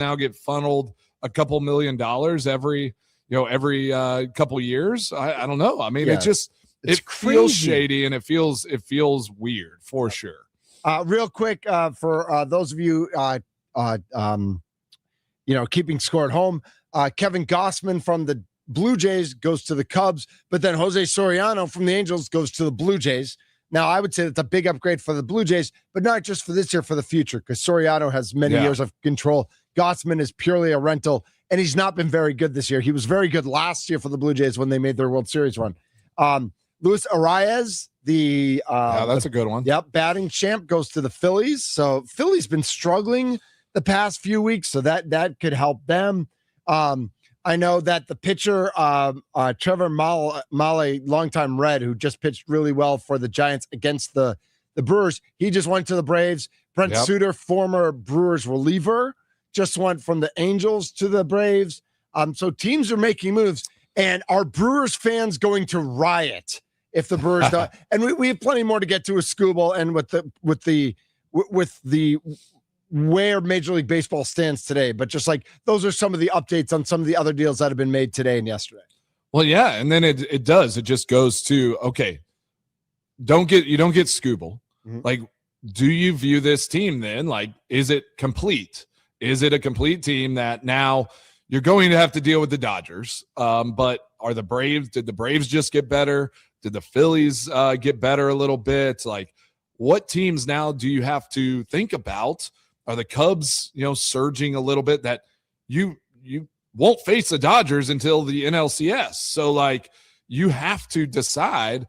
now get funneled a couple $1 million every couple years. I don't know. I mean, it feels shady and it feels weird for sure. Real quick, for those of you, keeping score at home, Kevin Gossman from the Blue Jays goes to the Cubs, but then Jose Soriano from the Angels goes to the Blue Jays. Now, I would say that's a big upgrade for the Blue Jays, but not just for this year, for the future, because Soriano has many years of control. Gossman is purely a rental, and he's not been very good this year. He was very good last year for the Blue Jays when they made their World Series run. Luis Arias, that's a good one. Yep, batting champ, goes to the Phillies. So Philly's been struggling the past few weeks, so that could help them. I know that the pitcher, Trevor Male, longtime Red, who just pitched really well for the Giants against the Brewers, he just went to the Braves. Brent Suter, former Brewers reliever, just went from the Angels to the Braves. So teams are making moves, and are Brewers fans going to riot if the Brewers don't? And we have plenty more to get to with Scooble and with the where Major League Baseball stands today, but just like those are some of the updates on some of the other deals that have been made today and yesterday. Well, yeah, and then it just goes to, okay, you don't get Scooble. Mm-hmm. Like, do you view this team then? Like, is it complete? Is it a complete team that now you're going to have to deal with the Dodgers? But are the Braves? Did the Braves just get better? Did the Phillies get better a little bit? Like, what teams now do you have to think about? Are the Cubs, surging a little bit that you won't face the Dodgers until the NLCS? So, like, you have to decide,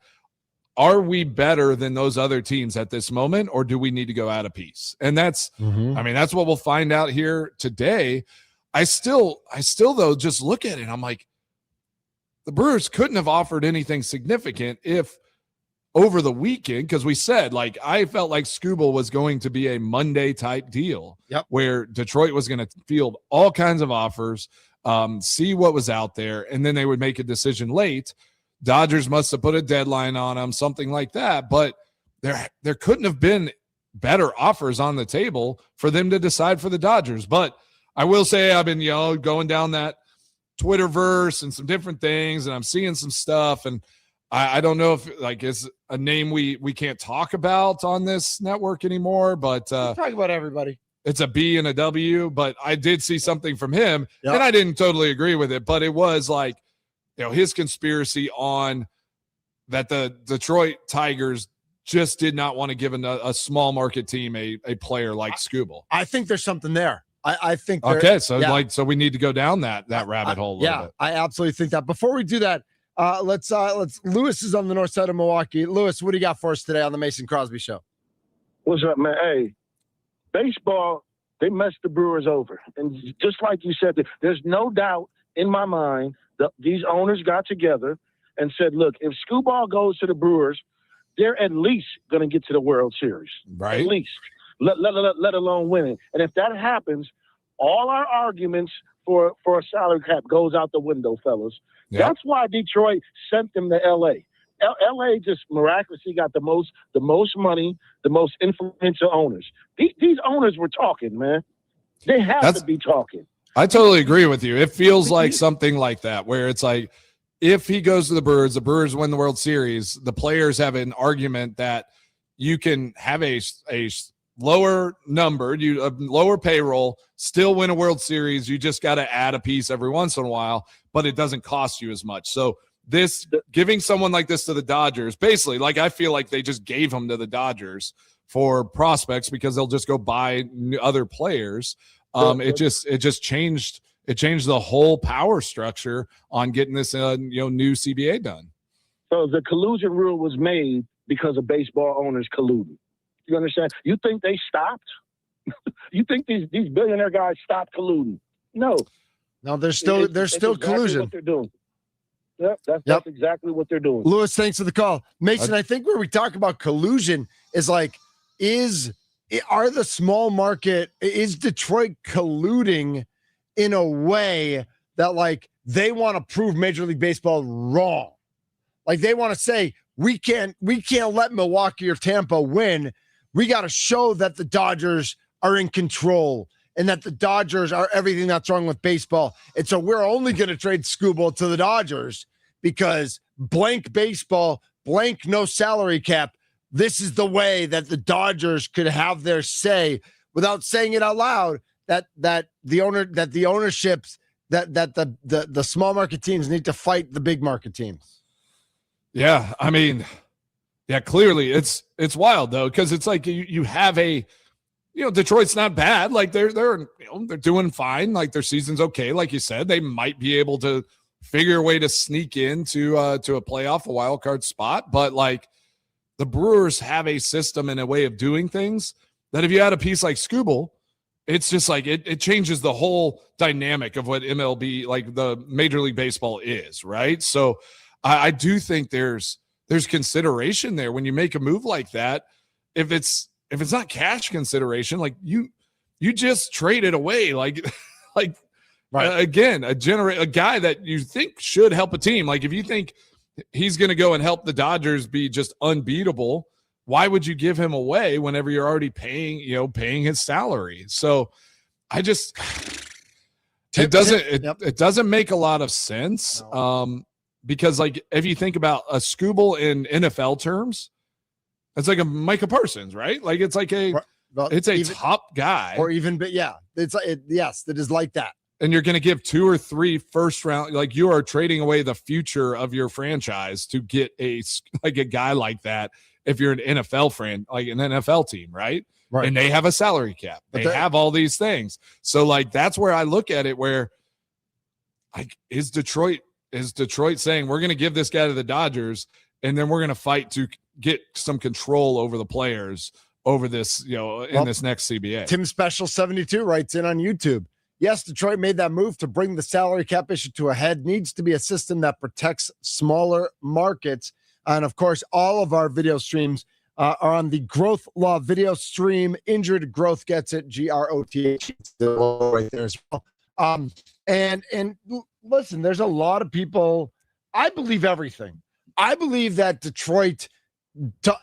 are we better than those other teams at this moment, or do we need to go out a piece? And that's what we'll find out here today. I still though, just look at it, I'm like, the Brewers couldn't have offered anything significant if over the weekend, because we said, like, I felt like Scooble was going to be a Monday type deal where Detroit was going to field all kinds of offers, see what was out there, and then they would make a decision late. Dodgers must have put a deadline on them, something like that. But there couldn't have been better offers on the table for them to decide for the Dodgers. But I will say I've been, going down that Twitterverse and some different things, and I'm seeing some stuff, and I don't know if, like, it's a name we can't talk about on this network anymore, but talk about everybody. It's a B and a W, but I did see something from him, and I didn't totally agree with it, but it was like, his conspiracy on that the Detroit Tigers just did not want to give a small market team a player like Scooble. I think there's something there. I think okay, so we need to go down that rabbit hole a little bit. I absolutely think that. Before we do that, let's Lewis is on the north side of Milwaukee. Lewis, what do you got for us today on the Mason Crosby Show? What's up, man? Hey, baseball, they messed the Brewers over. And just like you said, there's no doubt in my mind that these owners got together and said, look, if Scooble goes to the Brewers, they're at least going to get to the World Series. Right. At least, let alone winning. And if that happens, all our arguments for a salary cap goes out the window, fellas. Yep. That's why Detroit sent them to L.A. L.A. just miraculously got the most money, the most influential owners. These owners were talking, man. They have to be talking. I totally agree with you. It feels like something like that, where it's like, if he goes to the Brewers win the World Series, the players have an argument that you can have a lower number, a lower payroll, still win a World Series. You just got to add a piece every once in a while, but it doesn't cost you as much. So this, giving someone like this to the Dodgers, basically, like, I feel like they just gave him to the Dodgers for prospects because they'll just go buy other players. It just changed the whole power structure on getting this new CBA done. So the collusion rule was made because of baseball owners colluding. You understand? You think they stopped? You think these billionaire guys stopped colluding? No, there's still exactly collusion. What they're doing. Yep, that's exactly what they're doing. Lewis, thanks for the call. Mason, I think where we talk about collusion is like, are the small market, is Detroit colluding in a way that, like, they want to prove Major League Baseball wrong? Like, they want to say, we can't let Milwaukee or Tampa win. We got to show that the Dodgers are in control and that the Dodgers are everything that's wrong with baseball. And so we're only going to trade Skubal to the Dodgers because blank baseball, blank no salary cap. This is the way that the Dodgers could have their say without saying it out loud, that the ownerships, that the small market teams need to fight the big market teams. Yeah, I mean, yeah, clearly it's wild though, because it's like you have a, Detroit's not bad. Like they're doing fine. Like their season's okay. Like you said, they might be able to figure a way to sneak into to a playoff, a wild card spot. But like the Brewers have a system and a way of doing things that if you had a piece like Skubal, it's just like it changes the whole dynamic of what MLB, like the Major League Baseball is, right? So I do think there's consideration there when you make a move like that. If it's not cash consideration, like you just traded away, like right. Again, a guy that you think should help a team. Like if you think he's going to go and help the Dodgers be just unbeatable, why would you give him away whenever you're already paying his salary? So I just, it doesn't make a lot of sense. No. Because like, if you think about a Skubal in NFL terms, it's like a Micah Parsons, right? Like it's like top guy, or even, but yeah, yes, that is like that. And you're going to give 2 or 3 first round, like you are trading away the future of your franchise to get a guy like that. If you're an NFL like an NFL team, right? And they have a salary cap, they have all these things. So like, that's where I look at it, where like, is Detroit saying we're going to give this guy to the Dodgers and then we're going to fight to get some control over the players over this, in this next CBA. Tim Special 72 writes in on YouTube. Yes, Detroit made that move to bring the salary cap issue to a head. Needs to be a system that protects smaller markets. And of course, all of our video streams are on the Growth Law video stream. Injured Growth gets it. GROTH right there as well. And listen, there's a lot of people. I believe everything. I believe that Detroit,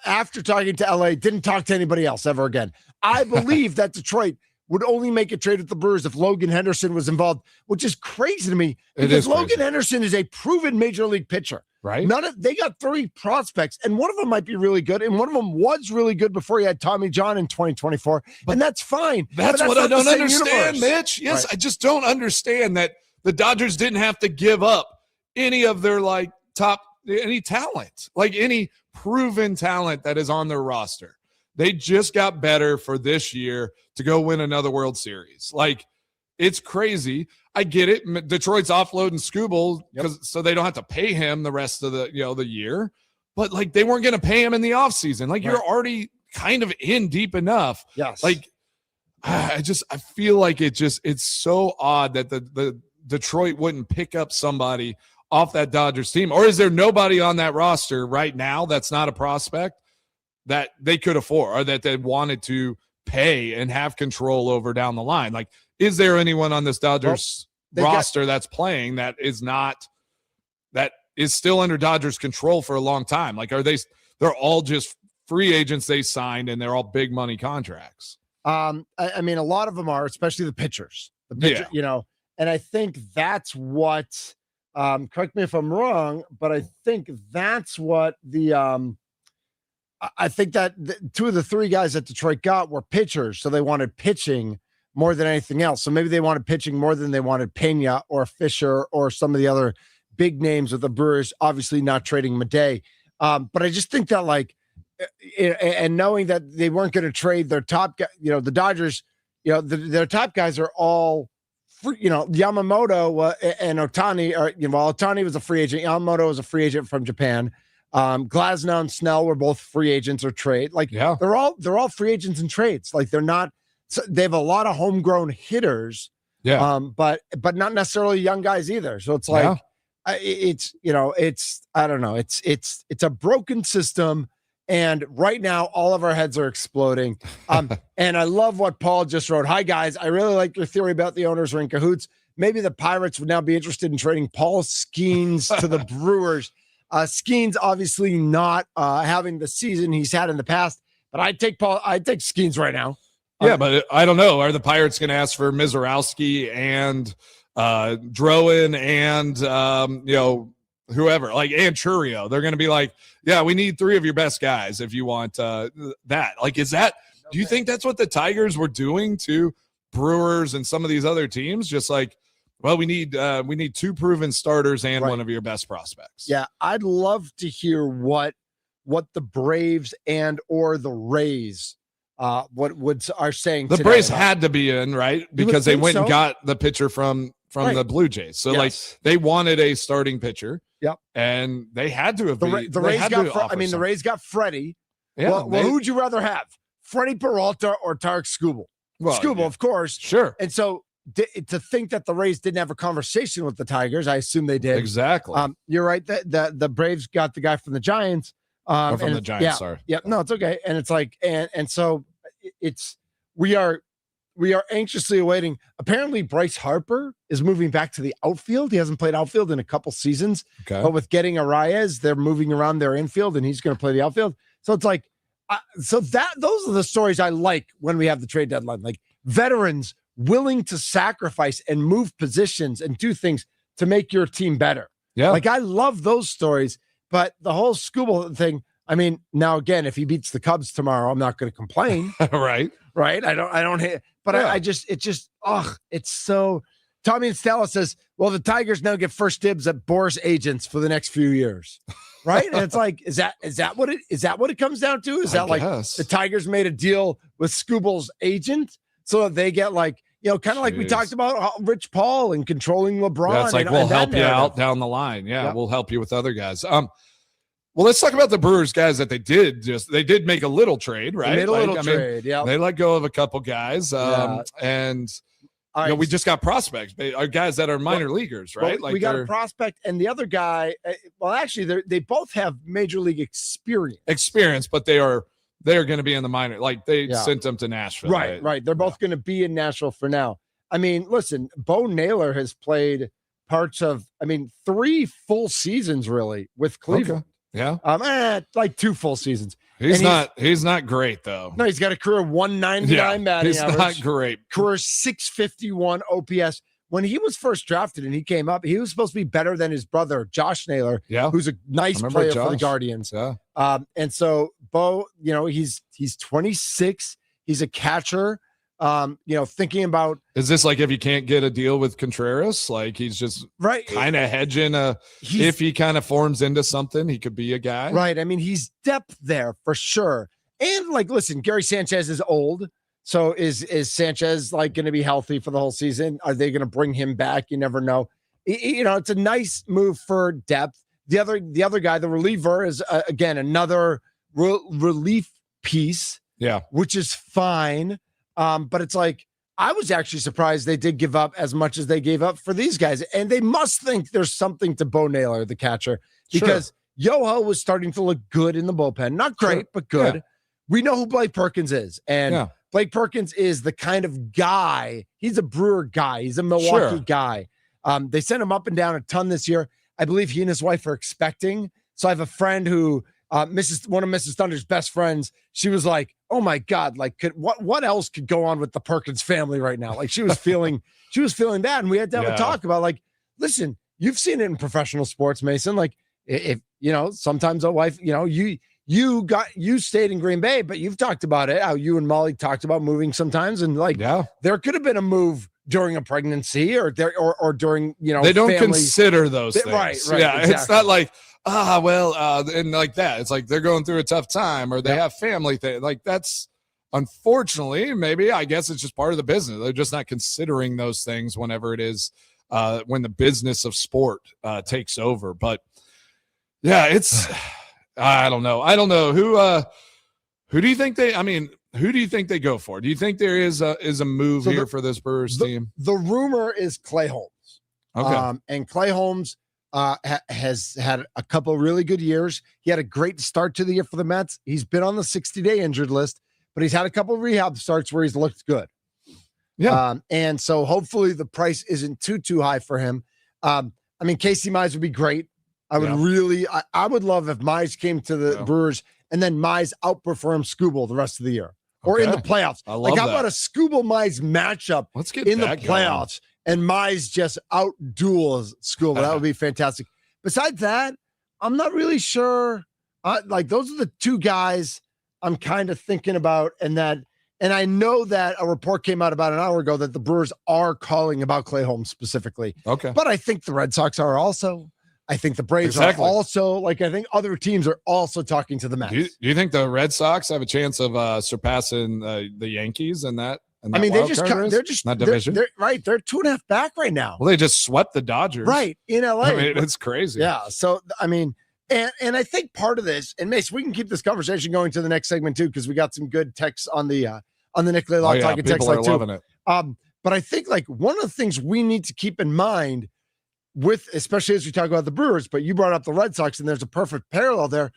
after talking to LA, didn't talk to anybody else ever again. I believe that Detroit would only make a trade with the Brewers if Logan Henderson was involved, which is crazy to me because Logan Henderson is a proven major league pitcher. Right. They got 3 prospects, and one of them might be really good, and one of them was really good before he had Tommy John in 2024, and that's fine. That's what I don't understand, Mitch. Yes, right. I just don't understand that the Dodgers didn't have to give up any of their any talent, like any proven talent that is on their roster. They just got better for this year to go win another World Series. Like, it's crazy. I get it. Detroit's offloading Skubal so they don't have to pay him the rest of the year. But like, they weren't going to pay him in the offseason. Like, you're already kind of in deep enough. Yes. Like, I feel like it's so odd that the Detroit wouldn't pick up somebody off that Dodgers team. Or is there nobody on that roster right now that's not a prospect that they could afford or that they wanted to pay and have control over down the line? Like, is there anyone on this Dodgers roster that's playing that is still under Dodgers control for a long time? Like, they're all just free agents they signed and they're all big money contracts. I mean, a lot of them are, especially the pitchers, and I think that's what, correct me if I'm wrong, but I think that's what I think that 2 of the 3 guys that Detroit got were pitchers. So they wanted pitching more than anything else. So maybe they wanted pitching more than they wanted Pena or Fisher or some of the other big names with the Brewers, obviously not trading Madej. But I just think that, like, and knowing that they weren't going to trade their top guy, the Dodgers, their top guys are all free, Yamamoto and Ohtani are, Ohtani was a free agent. Yamamoto was a free agent from Japan. Glasnow and Snell were both free agents or trade. Like, they're all free agents and trades. Like, they're not, they have a lot of homegrown hitters. Yeah. But not necessarily young guys either. So it's like, it's I don't know. It's a broken system. And right now, all of our heads are exploding. And I love what Paul just wrote. Hi, guys. I really like your theory about the owners are in cahoots. Maybe the Pirates would now be interested in trading Paul Skeens to the Brewers. Skeens obviously not having the season he's had in the past, but I'd take Skeens right now. Yeah, but I don't know. Are the Pirates going to ask for Mizorowski and Drowan and whoever, like Anchurio? They're going to be like, yeah, we need 3 of your best guys if you want that. Like, is that? Do you think that's what the Tigers were doing to Brewers and some of these other teams? Just like, well, we need 2 proven starters and one of your best prospects. Yeah, I'd love to hear what the Braves and or the Rays are saying. The Braves had to be in, right? Because they went and got the pitcher from the Blue Jays. So like they wanted a starting pitcher. Yep. And they had to have the Rays got Freddie. Yeah. Well, who would you rather have? Freddie Peralta or Tarek Skubal? Well, Skubal, of course. Sure. And so to think that the Rays didn't have a conversation with the Tigers, I assume they did. Exactly. You're right. The Braves got the guy from the Giants. From the Giants, sorry. Yeah, no, it's okay. And it's like, and so we are anxiously awaiting. Apparently, Bryce Harper is moving back to the outfield. He hasn't played outfield in a couple seasons. Okay. But with getting Arias, they're moving around their infield, and he's going to play the outfield. So it's like, those are the stories I like when we have the trade deadline. Like veterans willing to sacrifice and move positions and do things to make your team better. Yeah. Like I love those stories. But the whole Skubal thing, I mean, now again, if he beats the Cubs tomorrow, I'm not going to complain. Right. I don't hate, but it's so. Tommy and Stella says, well, the Tigers now get first dibs at Boris agents for the next few years. Right. And it's like, is that what it comes down to? Is that like the Tigers made a deal with Skubal's agent so that they get like, kind of like we talked about Rich Paul and controlling LeBron. Yeah, it's like, we'll help you out down the line. Yeah, we'll help you with other guys. Well, let's talk about the Brewers guys that they did make a little trade, right? They made a little trade, yeah. They let go of a couple guys, and we just got prospects, guys that are minor leaguers, right? Well, we got a prospect, and the other guy. Well, actually, they both have major league experience. But they are going to be in the minor. Like they sent them to Nashville. Right. They're both going to be in Nashville for now. I mean, listen, Bo Naylor has played parts of, 3 full seasons really with Cleveland. Okay. Yeah. Like 2 full seasons. He's not great though. No, he's got a career 199 batting average. He's not great. Career 651 OPS. When he was first drafted and he came up, he was supposed to be better than his brother, Josh Naylor, who's a nice player for the Guardians. Yeah. And so Bo, he's 26. He's a catcher. Thinking about, is this like if you can't get a deal with Contreras, like he's just kind of hedging if he kind of forms into something, he could be a guy. Right. I mean, he's depth there for sure. And like, listen, Gary Sanchez is old. So is Sanchez like going to be healthy for the whole season? Are they going to bring him back? You never know. It's a nice move for depth. The other guy, the reliever, is again another relief piece. Yeah, which is fine. But it's like I was actually surprised they did give up as much as they gave up for these guys, and they must think there's something to Bo Naylor, the catcher, because Yoho was starting to look good in the bullpen. Not great, but good. Yeah. We know who Blake Perkins is, and Blake Perkins is the kind of guy. He's a Brewer guy. He's a Milwaukee guy. They sent him up and down a ton this year. I believe he and his wife are expecting. So I have a friend who, one of Mrs. Thunder's best friends, she was like, "Oh my God, like what else could go on with the Perkins family right now?" Like she was feeling that. And we had to have a talk about like, listen, you've seen it in professional sports, Mason. Like if sometimes a wife, you stayed in Green Bay, but you've talked about it, how you and Molly talked about moving sometimes. And like, there could have been a move during a pregnancy or during, they don't consider those things. Right. Yeah. Exactly. It's not like, and like that. It's like they're going through a tough time or they have family thing. Like that's unfortunately, maybe, I guess it's just part of the business. They're just not considering those things whenever it is, when the business of sport takes over. But yeah, it's, I don't know. Who do you think who do you think they go for? Do you think there is a move here for this Brewers team? The rumor is Clay Holmes. Okay. And Clay Holmes has had a couple of really good years. He had a great start to the year for the Mets. He's been on the 60-day injured list, but he's had a couple of rehab starts where he's looked good. Yeah. And so hopefully the price isn't too high for him. Casey Mize would be great. I would love if Mize came to the Brewers and then Mize outperformed Skubal the rest of the year. or in the playoffs. I love like, how that. about a Scooble Mize matchup Let's get in the that playoffs and Mize just out duels Scooble? That would be fantastic. Besides that, I'm not really sure. Like, those are the two guys I'm kind of thinking about, and I know that a report came out about an hour ago that the Brewers are calling about Clay Holmes specifically. Okay. But I think the Red Sox are also. I think the Braves are also. Like, I think other teams are also talking to the Mets. Do you think the Red Sox have a chance of surpassing the Yankees in that? I mean, they're just not division. They're 2.5 back right now. Well, they just swept the Dodgers. Right, in LA. I mean, it's crazy. Yeah. So, I mean, and I think part of this, and Mace, we can keep this conversation going to the next segment too, because we got some good texts on the Nick Laylock talking text line too. Loving it. But I think, like, one of the things we need to keep in mind especially as we talk about the Brewers, but you brought up the Red Sox, and there's a perfect parallel there.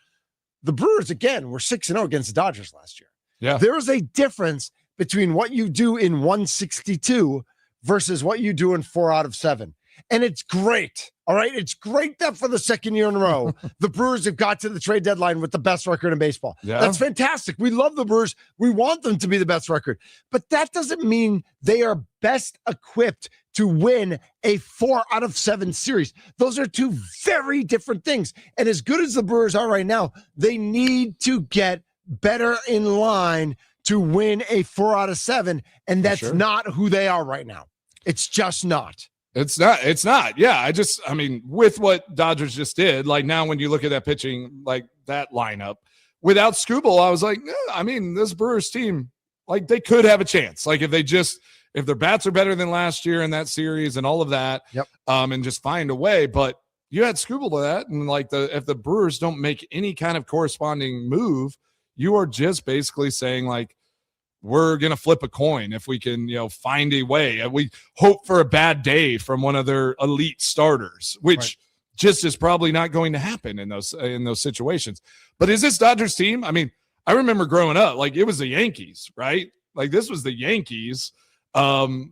The Brewers, again, were 6-0 against the Dodgers last year. Yeah. There is a difference between what you do in 162 versus what you do in 4 out of 7. And it's great. All right. It's great that for the second year in a row, the Brewers have got to the trade deadline with the best record in baseball. Yeah. That's fantastic. We love the Brewers. We want them to be the best record. But that doesn't mean they are best equipped to win a 4 out of 7 series. Those are two very different things. And as good as the Brewers are right now, they need to get better in line to win a 4 out of 7. And that's not who they are right now. It's just not. It's not. Yeah. I mean, with what Dodgers just did, like, now when you look at that pitching, like that lineup without Scooble, I was like, I mean, this Brewers team, like, they could have a chance. Like, if their bats are better than last year in that series and all of that, and just find a way. But you had Scooble to that. And like, if the Brewers don't make any kind of corresponding move, you are just basically saying, like, we're going to flip a coin if we can, find a way. We hope for a bad day from one of their elite starters, which just is probably not going to happen in those situations. But is this Dodgers team? I mean, I remember growing up, like, it was the Yankees, right? Like, this was the Yankees of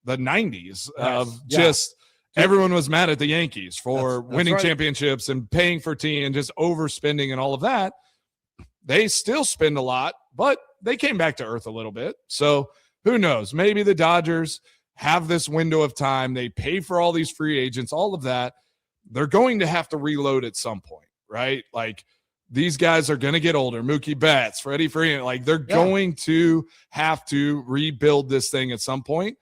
the 90s everyone was mad at the Yankees for winning championships and paying for team and just overspending and all of that. They still spend a lot, but they came back to earth a little bit. So who knows? Maybe the Dodgers have this window of time. They pay for all these free agents, all of that. They're going to have to reload at some point, right? Like, these guys are going to get older. Mookie Betts, Freddie Freeman, like, they're going to have to rebuild this thing at some point.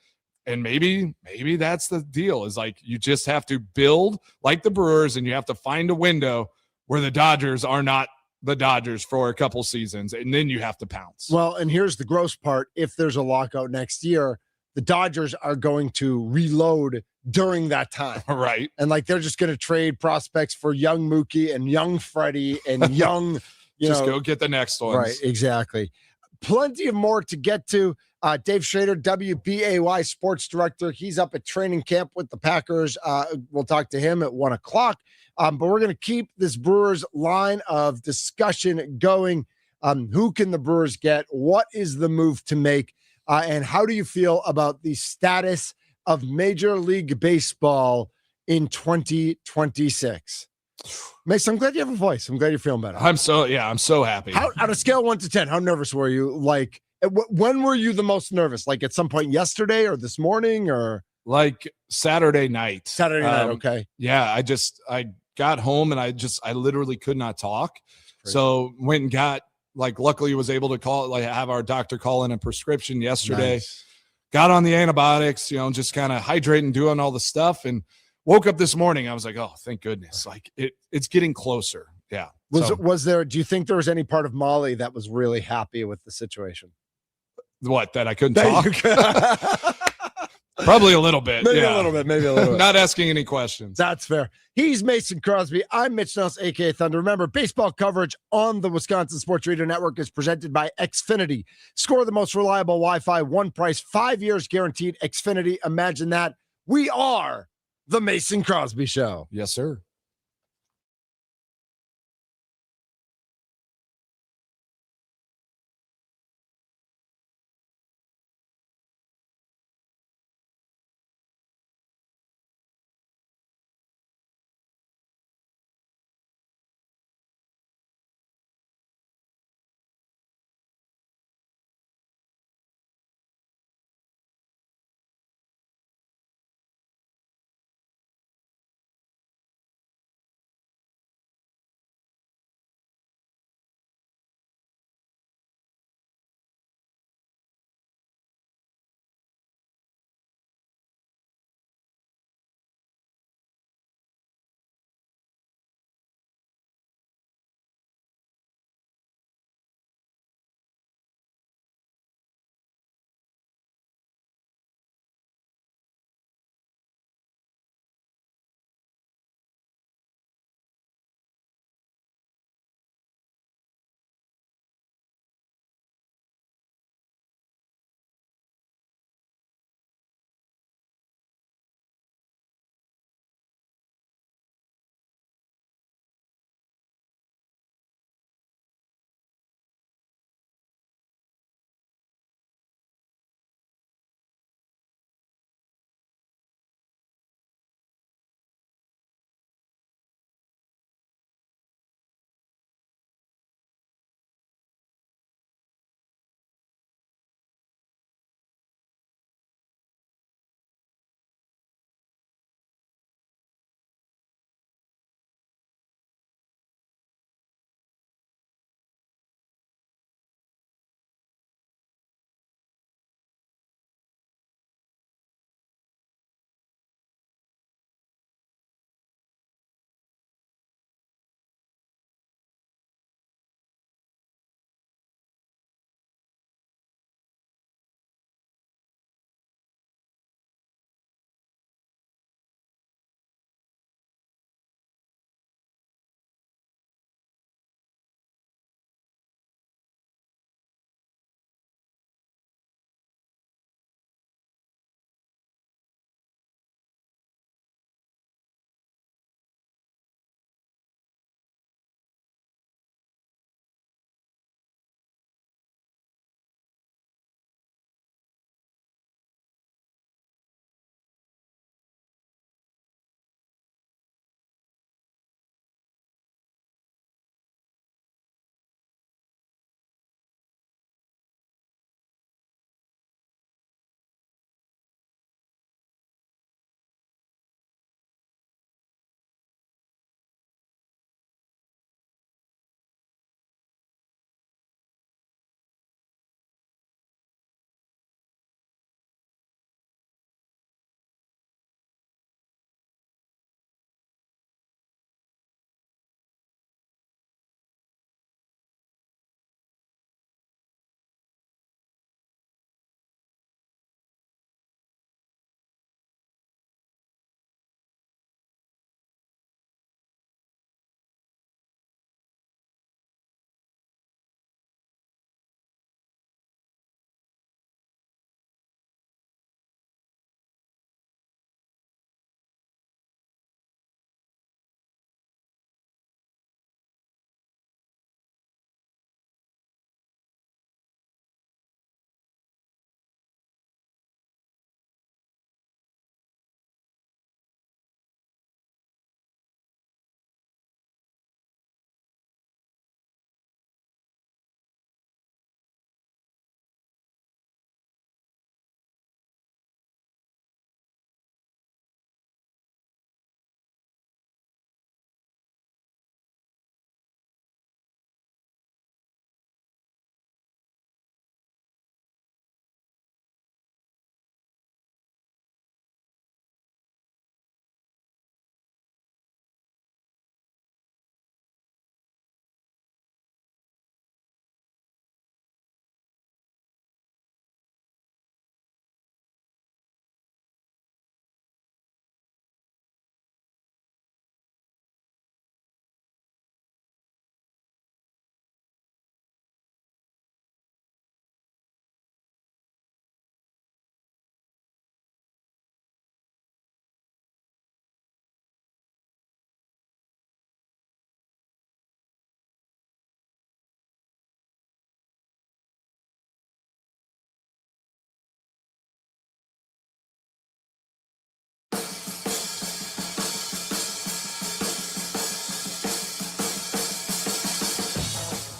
And maybe that's the deal, is like, you just have to build like the Brewers, and you have to find a window where the Dodgers are not the Dodgers for a couple seasons, and then you have to pounce. Well, and here's the gross part. If there's a lockout next year, the Dodgers are going to reload during that time. Right. And like, they're just going to trade prospects for young Mookie and young Freddie and young, go get the next ones. Right. Exactly. Plenty of more to get to. Dave Schroeder, WBAY sports director. He's up at training camp with the Packers. We'll talk to him at 1:00. But we're going to keep this Brewers line of discussion going. Who can the Brewers get? What is the move to make? And how do you feel about the status of Major League Baseball in 2026? Mason, I'm glad you have a voice. I'm glad you're feeling better. I'm so happy. On a scale of 1 to 10, how nervous were you? Like, when were you the most nervous? Like, at some point yesterday or this morning, or like Saturday night? Saturday night. Okay. Yeah. I got home and I literally could not talk. So went and got, like, luckily was able to have our doctor call in a prescription yesterday. Nice. Got on the antibiotics, just kind of hydrating, doing all the stuff, and woke up this morning. I was like, oh, thank goodness. Like, it's getting closer. Yeah. Do you think there was any part of Molly that was really happy with the situation? What, that I couldn't talk? Probably a little bit. Maybe a little bit. Not asking any questions. That's fair. He's Mason Crosby. I'm Mitch Nelson, a.k.a. Thunder. Remember, baseball coverage on the Wisconsin Sports Radio Network is presented by Xfinity. Score the most reliable Wi-Fi, one price, 5 years guaranteed. Xfinity. Imagine that. We are the Mason Crosby Show. Yes, sir.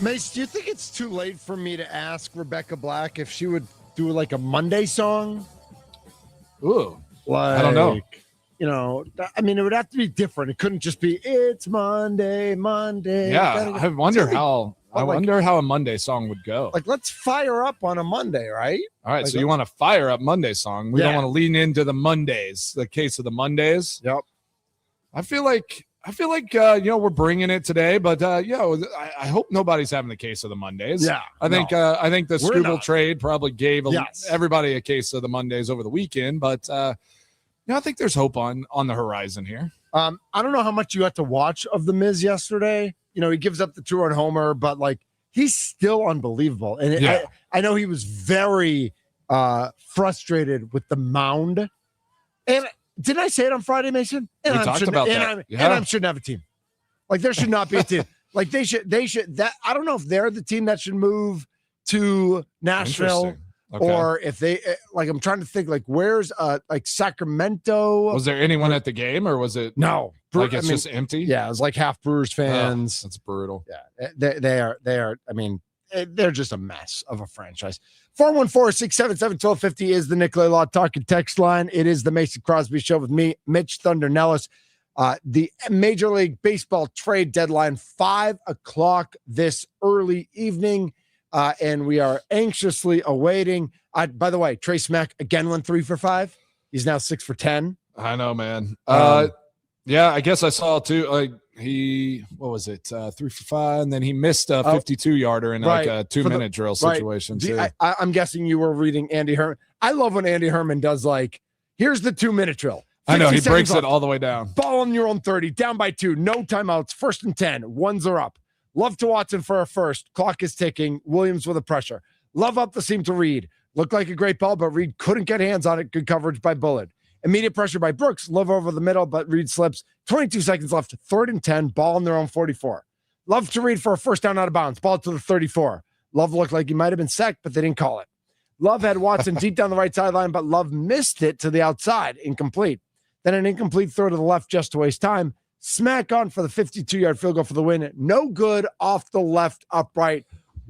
Mace, do you think it's too late for me to ask Rebecca Black if she would do like a Monday song? Ooh, like, I don't know. You know, I mean, it would have to be different. It couldn't just be "It's Monday, Monday." Yeah, I wonder how a Monday song would go. Like, let's fire up on a Monday, right? All right, like, so you want to fire up Monday song? We don't want to lean into the Mondays. The case of the Mondays. Yep. I feel like we're bringing it today, but I hope nobody's having the case of the Mondays. Yeah, I think the Scooble trade probably gave everybody a case of the Mondays over the weekend, but I think there's hope on the horizon here. I don't know how much you got to watch of The Miz yesterday. You know, he gives up the 2-run homer, but like he's still unbelievable. And I know he was very frustrated with the mound. And didn't I say it on Friday, Mason? And we talked about that. And I shouldn't have a team. Like there should not be a team. Like they should that I don't know if they're the team that should move to Nashville. Okay. Or if they like, I'm trying to think like where's like Sacramento. Was there anyone at the game or was it no? Like it's just empty. Yeah, it was like half Brewers fans. That's brutal. Yeah, they are. I mean, they're just a mess of a franchise. 414-677-1250 is the Nicolay Law Talking text line. It is the Mason Crosby Show with me, Mitch Thunder Nellis. The Major League Baseball trade deadline 5:00 this early evening. And we are anxiously awaiting. By the way, Trey Smack again went 3 for 5. He's now 6 for 10. I know, man. Yeah, I guess I saw too. Like what was it? 3 for 5, and then he missed a 52-yarder in like a 2-minute drill situation. I'm guessing you were reading Andy Herman. I love when Andy Herman does like, here's the 2-minute drill. I know he breaks it all the way down. Ball on your own 30, down by 2, no timeouts, 1st and 10, ones are up. Love to Watson for a first. Clock is ticking. Williams with a pressure. Love up the seam to Reed. Looked like a great ball, but Reed couldn't get hands on it. Good coverage by Bullard. Immediate pressure by Brooks. Love over the middle, but Reed slips. 22 seconds left. 3rd and 10. Ball on their own 44. Love to Reed for a first down out of bounds. Ball to the 34. Love looked like he might have been sacked, but they didn't call it. Love had Watson deep down the right sideline, but Love missed it to the outside. Incomplete. Then an incomplete throw to the left just to waste time. Smack on for the 52-yard field goal for the win. No good off the left upright.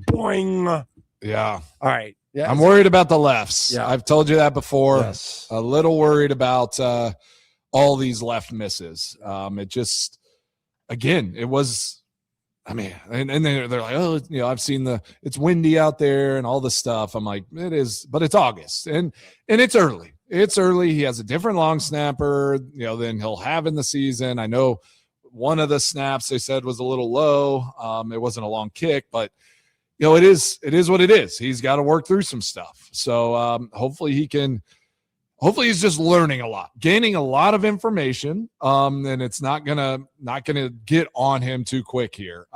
Boing. Yeah. All right. Yeah. I'm worried about the lefts. Yeah. I've told you that before. Yes. A little worried about all these left misses. It just, again, it was, I mean, and they're like, oh, I've seen it's windy out there and all this stuff. I'm like, it is, but it's August and it's early. It's early. He has a different long snapper, than he'll have in the season. I know one of the snaps they said was a little low. It wasn't a long kick, but it is what it is. He's got to work through some stuff. So hopefully he's just learning a lot, gaining a lot of information. And it's not gonna get on him too quick here.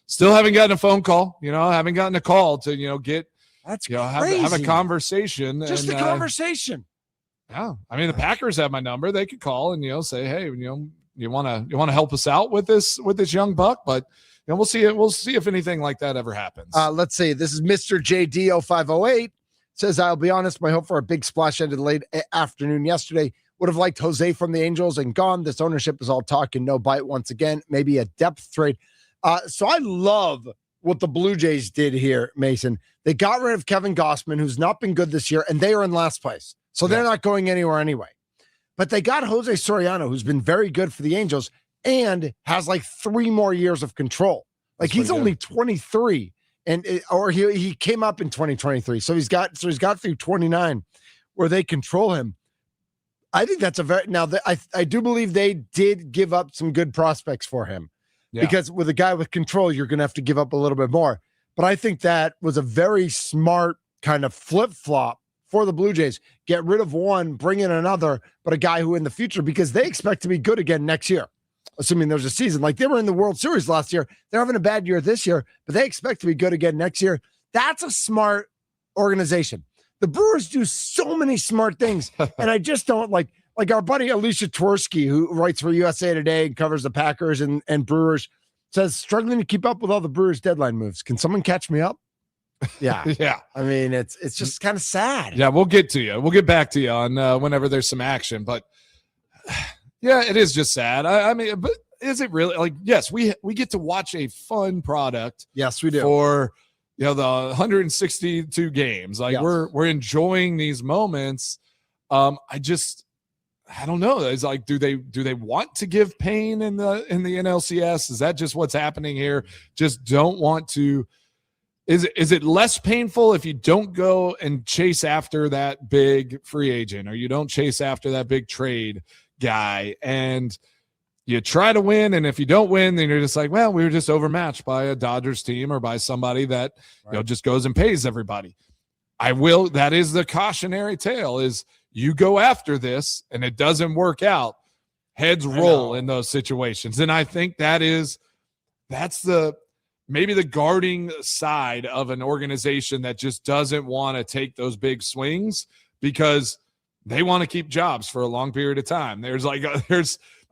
Still haven't gotten a phone call, haven't gotten a call to, get, that's have a conversation. Just a conversation. Yeah. I mean, the Packers have my number. They could call and, say, hey, you want to help us out with this young buck, but we'll see it. We'll see if anything like that ever happens. Let's see. This is Mr. JD0508 says, I'll be honest. My hope for a big splash ended late afternoon yesterday. Would have liked Jose from the Angels and gone. This ownership is all talk and no bite once again. Maybe a depth trade. So I love what the Blue Jays did here, Mason. They got rid of Kevin Gossman, who's not been good this year, and they are in last place. So they're not going anywhere anyway. But they got Jose Soriano, who's been very good for the Angels and has like 3 more years of control. Like he's only 23 or he came up in 2023. So he's got through 29 where they control him. I think that's I do believe they did give up some good prospects for him because with a guy with control, you're going to have to give up a little bit more. But I think that was a very smart kind of flip-flop for the Blue Jays. Get rid of one, bring in another, but a guy who in the future, because they expect to be good again next year, assuming there's a season. Like they were in the World Series last year. They're having a bad year this year, but they expect to be good again next year. That's a smart organization. The Brewers do so many smart things, and I just don't like our buddy Alicia Tversky, who writes for USA Today and covers the Packers and Brewers, says, struggling to keep up with all the Brewers deadline moves. Can someone catch me up? Yeah. Yeah. I mean, it's just kind of sad. Yeah, we'll get to you. We'll get back to you on whenever there's some action. But, yeah, it is just sad. I mean, but is it really like, yes, we get to watch a fun product. Yes, we do. For, the 162 games. Like Yes. we're enjoying these moments. I don't know. It's like, do they want to give pain in the NLCS? Is that just what's happening here? Just don't want to. Is it less painful if you don't go and chase after that big free agent, or you don't chase after that big trade guy, and you try to win, and if you don't win, then you're just like, well, we were just overmatched by a Dodgers team or by somebody that just goes and pays everybody. That is the cautionary tale, is you go after this and it doesn't work out, heads roll in those situations. And I think that's maybe the guarding side of an organization that just doesn't want to take those big swings because they want to keep jobs for a long period of time. There's a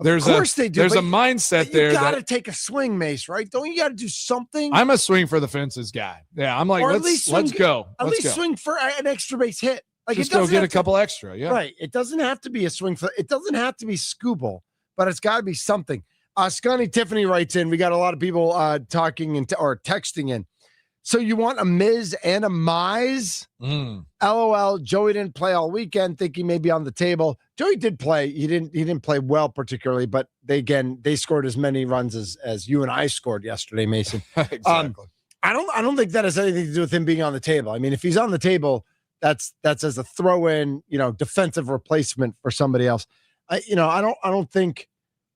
mindset there. You got to take a swing, Mace, right? Don't you got to do something? I'm a swing for the fences guy. Yeah, I'm like, let's go. At least swing for an extra base hit. Like, just go get a couple extra. Yeah, right. It doesn't have to be a swing for. It doesn't have to be Scooble, but it's got to be something. Scotty Tiffany writes in. We got a lot of people talking or texting in. So you want a Miz and a Mize? LOL. Joey didn't play all weekend. Think he may be on the table. Joey did play. He didn't play well particularly, but they scored as many runs as you and I scored yesterday, Mason. Exactly. I don't think that has anything to do with him being on the table. I mean, if he's on the table, that's as a throw-in, defensive replacement for somebody else. I don't think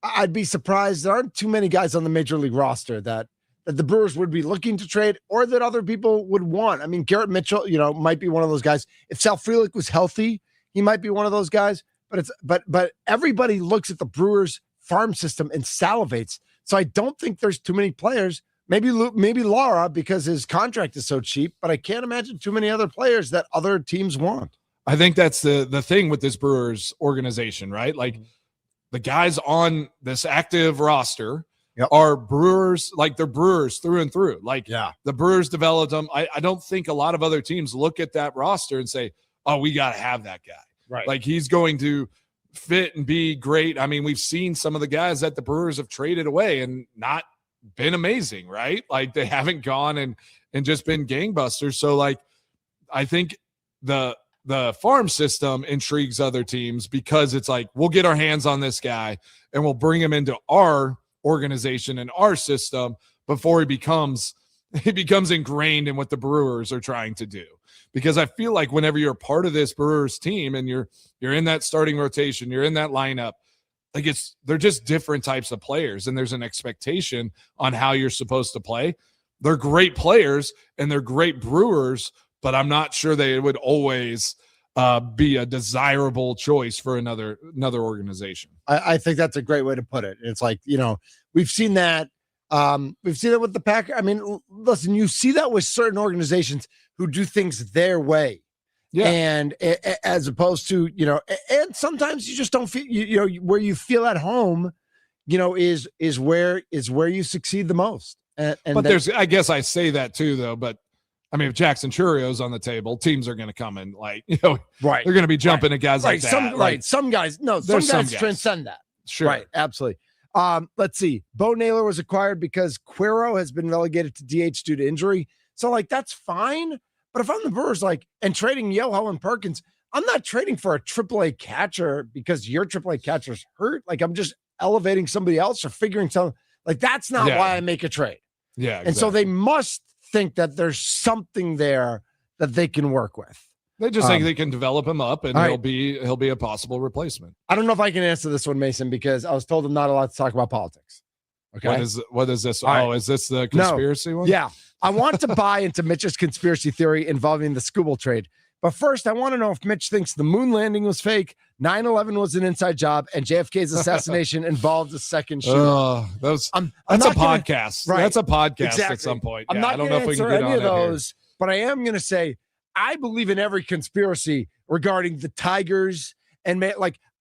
I'd be surprised. There aren't too many guys on the major league roster that the Brewers would be looking to trade or that other people would want. I mean, Garrett Mitchell, might be one of those guys. If Sal Frelick was healthy, he might be one of those guys. But everybody looks at the Brewers farm system and salivates. So I don't think there's too many players. Maybe Lara, because his contract is so cheap, but I can't imagine too many other players that other teams want. I think that's the thing with this Brewers organization, right? Like the guys on this active roster are Brewers, like they're Brewers through and through. Like the Brewers developed them. I don't think a lot of other teams look at that roster and say, oh, we got to have that guy. Right. Like he's going to fit and be great. I mean, we've seen some of the guys that the Brewers have traded away and not been amazing, right? Like they haven't gone and just been gangbusters. So like, I think the farm system intrigues other teams because it's like, we'll get our hands on this guy and we'll bring him into our organization and our system before he becomes ingrained in what the Brewers are trying to do. Because I feel like whenever you're a part of this Brewers team and you're in that starting rotation, you're in that lineup, like they're just different types of players, and there's an expectation on how you're supposed to play. They're great players and they're great Brewers, but I'm not sure they would always be a desirable choice for another organization. I think that's a great way to put it. It's like, we've seen that. We've seen that with the Packers. I mean, listen, you see that with certain organizations who do things their way. Yeah. And as opposed to, and sometimes you just don't feel, where you feel at home, is where you succeed the most. But I guess I say that too, though. But I mean, if Jackson Churio's on the table, teams are going to come and right. They're going to be jumping at guys like that. Some guys transcend that. Sure. Right. Absolutely. Let's see. Bo Naylor was acquired because Cuero has been relegated to DH due to injury. So like, that's fine. But if I'm the Brewers, and trading Yoho and Perkins, I'm not trading for a AAA catcher because your AAA catcher's hurt. Like, I'm just elevating somebody else or figuring something. Like, that's not why I make a trade. Yeah. Exactly. And so they must think that there's something there that they can work with. They just think they can develop him up and he'll be a possible replacement. I don't know if I can answer this one, Mason, because I was told I'm not allowed to talk about politics. Okay. What is this? Is this the conspiracy one? Yeah. I want to buy into Mitch's conspiracy theory involving the Scooble trade. But first, I want to know if Mitch thinks the moon landing was fake, 9/11 was an inside job, and JFK's assassination involved a second shooter. That's a podcast. Right. That's a podcast at some point. Yeah, I don't know if we can get on any of those, but I am going to say I believe in every conspiracy regarding the Tigers. And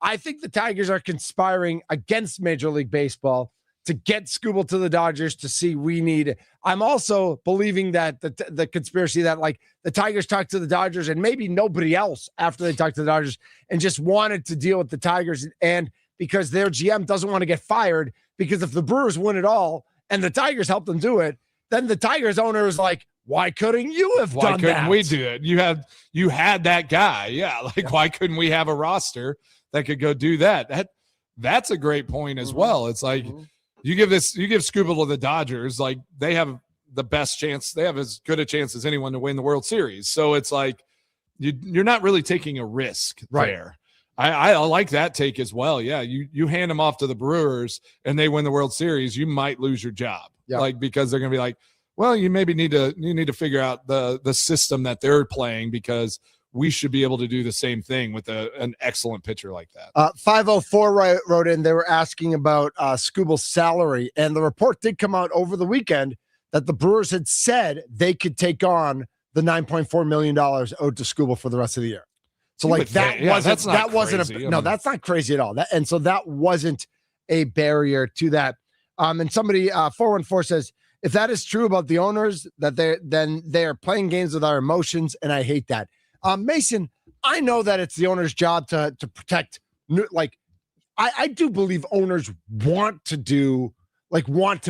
I think the Tigers are conspiring against Major League Baseball to get Scooble to the Dodgers to see we need. I'm also believing that the conspiracy that the Tigers talked to the Dodgers and maybe nobody else after they talked to the Dodgers and just wanted to deal with the Tigers. And because their GM doesn't want to get fired, because if the Brewers win it all and the Tigers help them do it, then the Tigers owner is like, why couldn't you have done that? Why couldn't we do it? You had that guy. Yeah. Like, why couldn't we have a roster that could go do that? That's a great point as well. It's like, you give Scooble to the Dodgers, like they have the best chance. They have as good a chance as anyone to win the World Series. So it's like, you're not really taking a risk there. I like that take as well. Yeah. You hand them off to the Brewers and they win the World Series, you might lose your job. Like, because they're going to be like, well, you maybe need to figure out the system that they're playing, because we should be able to do the same thing with an excellent pitcher like that. 504 wrote in, they were asking about Scooble's salary, and the report did come out over the weekend that the Brewers had said they could take on the $9.4 million owed to Scooble for the rest of the year. So like that's not crazy at all. So that wasn't a barrier to that. And somebody 414 says, if that is true about the owners, that they're playing games with our emotions, and I hate that. Mason, I know that it's the owner's job to protect. Like, I do believe owners want to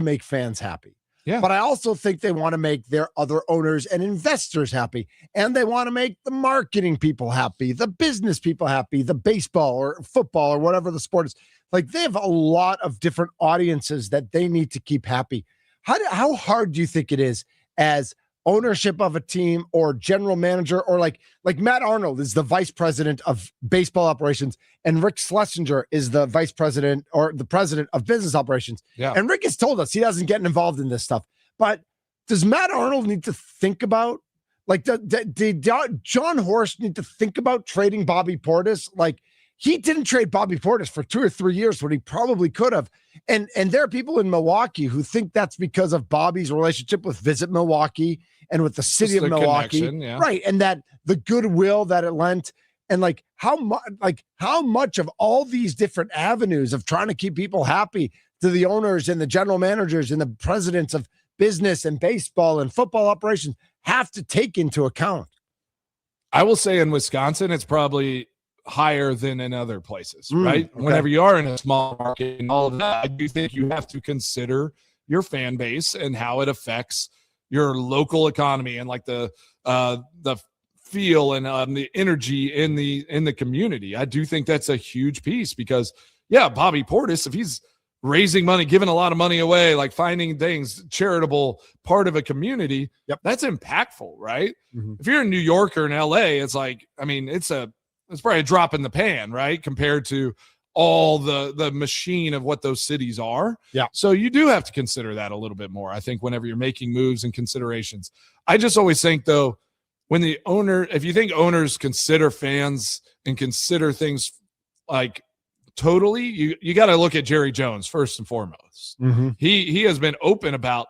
make fans happy. Yeah. But I also think they want to make their other owners and investors happy, and they want to make the marketing people happy, the business people happy, the baseball or football or whatever the sport is. Like, they have a lot of different audiences that they need to keep happy. How hard do you think it is as ownership of a team or general manager, or like Matt Arnold is the vice president of baseball operations and Rick Schlesinger is the vice president or the president of business operations. Yeah. And Rick has told us he doesn't get involved in this stuff. But does Matt Arnold need to think about, like, did John Horst need to think about trading Bobby Portis? Like, he didn't trade Bobby Portis for 2 or 3 years when he probably could have. And there are people in Milwaukee who think that's because of Bobby's relationship with Visit Milwaukee and with the city of Milwaukee. Yeah. Right. And that the goodwill that it lent, and like how much of all these different avenues of trying to keep people happy to the owners and the general managers and the presidents of business and baseball and football operations have to take into account. I will say in Wisconsin, it's probably higher than in other places, right? Okay. Whenever you are in a small market and all of that, I do think you have to consider your fan base and how it affects your local economy and like the feel and the energy in the community. I do think that's a huge piece, because Bobby Portis, if he's raising money, giving a lot of money away, like finding things, charitable part of a community, that's impactful, right? Mm-hmm. If you're in New York or in LA, it's like, I mean, it's probably a drop in the pan, right? Compared to all the machine of what those cities are. Yeah. So you do have to consider that a little bit more, I think, whenever you're making moves and considerations. I just always think, though, if you think owners consider fans and consider things like totally, you got to look at Jerry Jones first and foremost. Mm-hmm. He has been open about,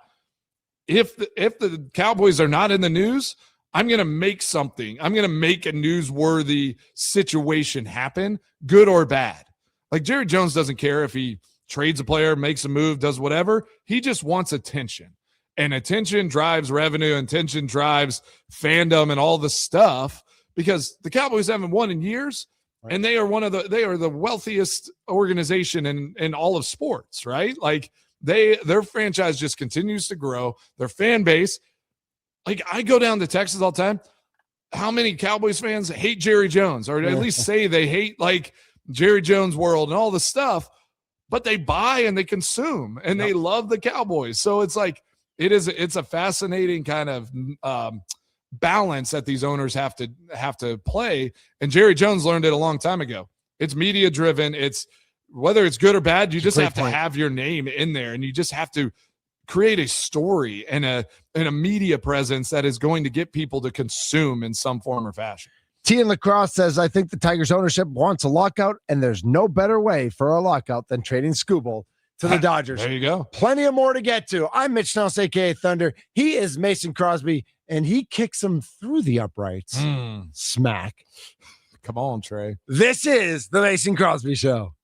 if the Cowboys are not in the news, I'm going to make something. I'm going to make a newsworthy situation happen, good or bad. Like, Jerry Jones doesn't care if he trades a player, makes a move, does whatever. He just wants attention. And attention drives revenue, and attention drives fandom and all the stuff, because the Cowboys haven't won in years, right? And they are the wealthiest organization in all of sports, right? Like, their franchise just continues to grow. Their fan base, like, I go down to Texas all the time. How many Cowboys fans hate Jerry Jones, or at least say they hate, like, Jerry Jones world and all the stuff, but they buy and they consume and they love the Cowboys. So it's like, it's a fascinating kind of balance that these owners have to play. And Jerry Jones learned it a long time ago. It's media driven. It's whether it's good or bad, you just have to have your name in there, and you just have to create a story and a media presence that is going to get people to consume in some form or fashion. T in Lacrosse says, I think the Tigers ownership wants a lockout, and there's no better way for a lockout than trading Scooble to the Dodgers. There you go. Plenty of more to get to. I'm Mitch Nelson, a.k.a. Thunder. He is Mason Crosby, and he kicks him through the uprights. Smack. Come on, Trey. This is the Mason Crosby Show.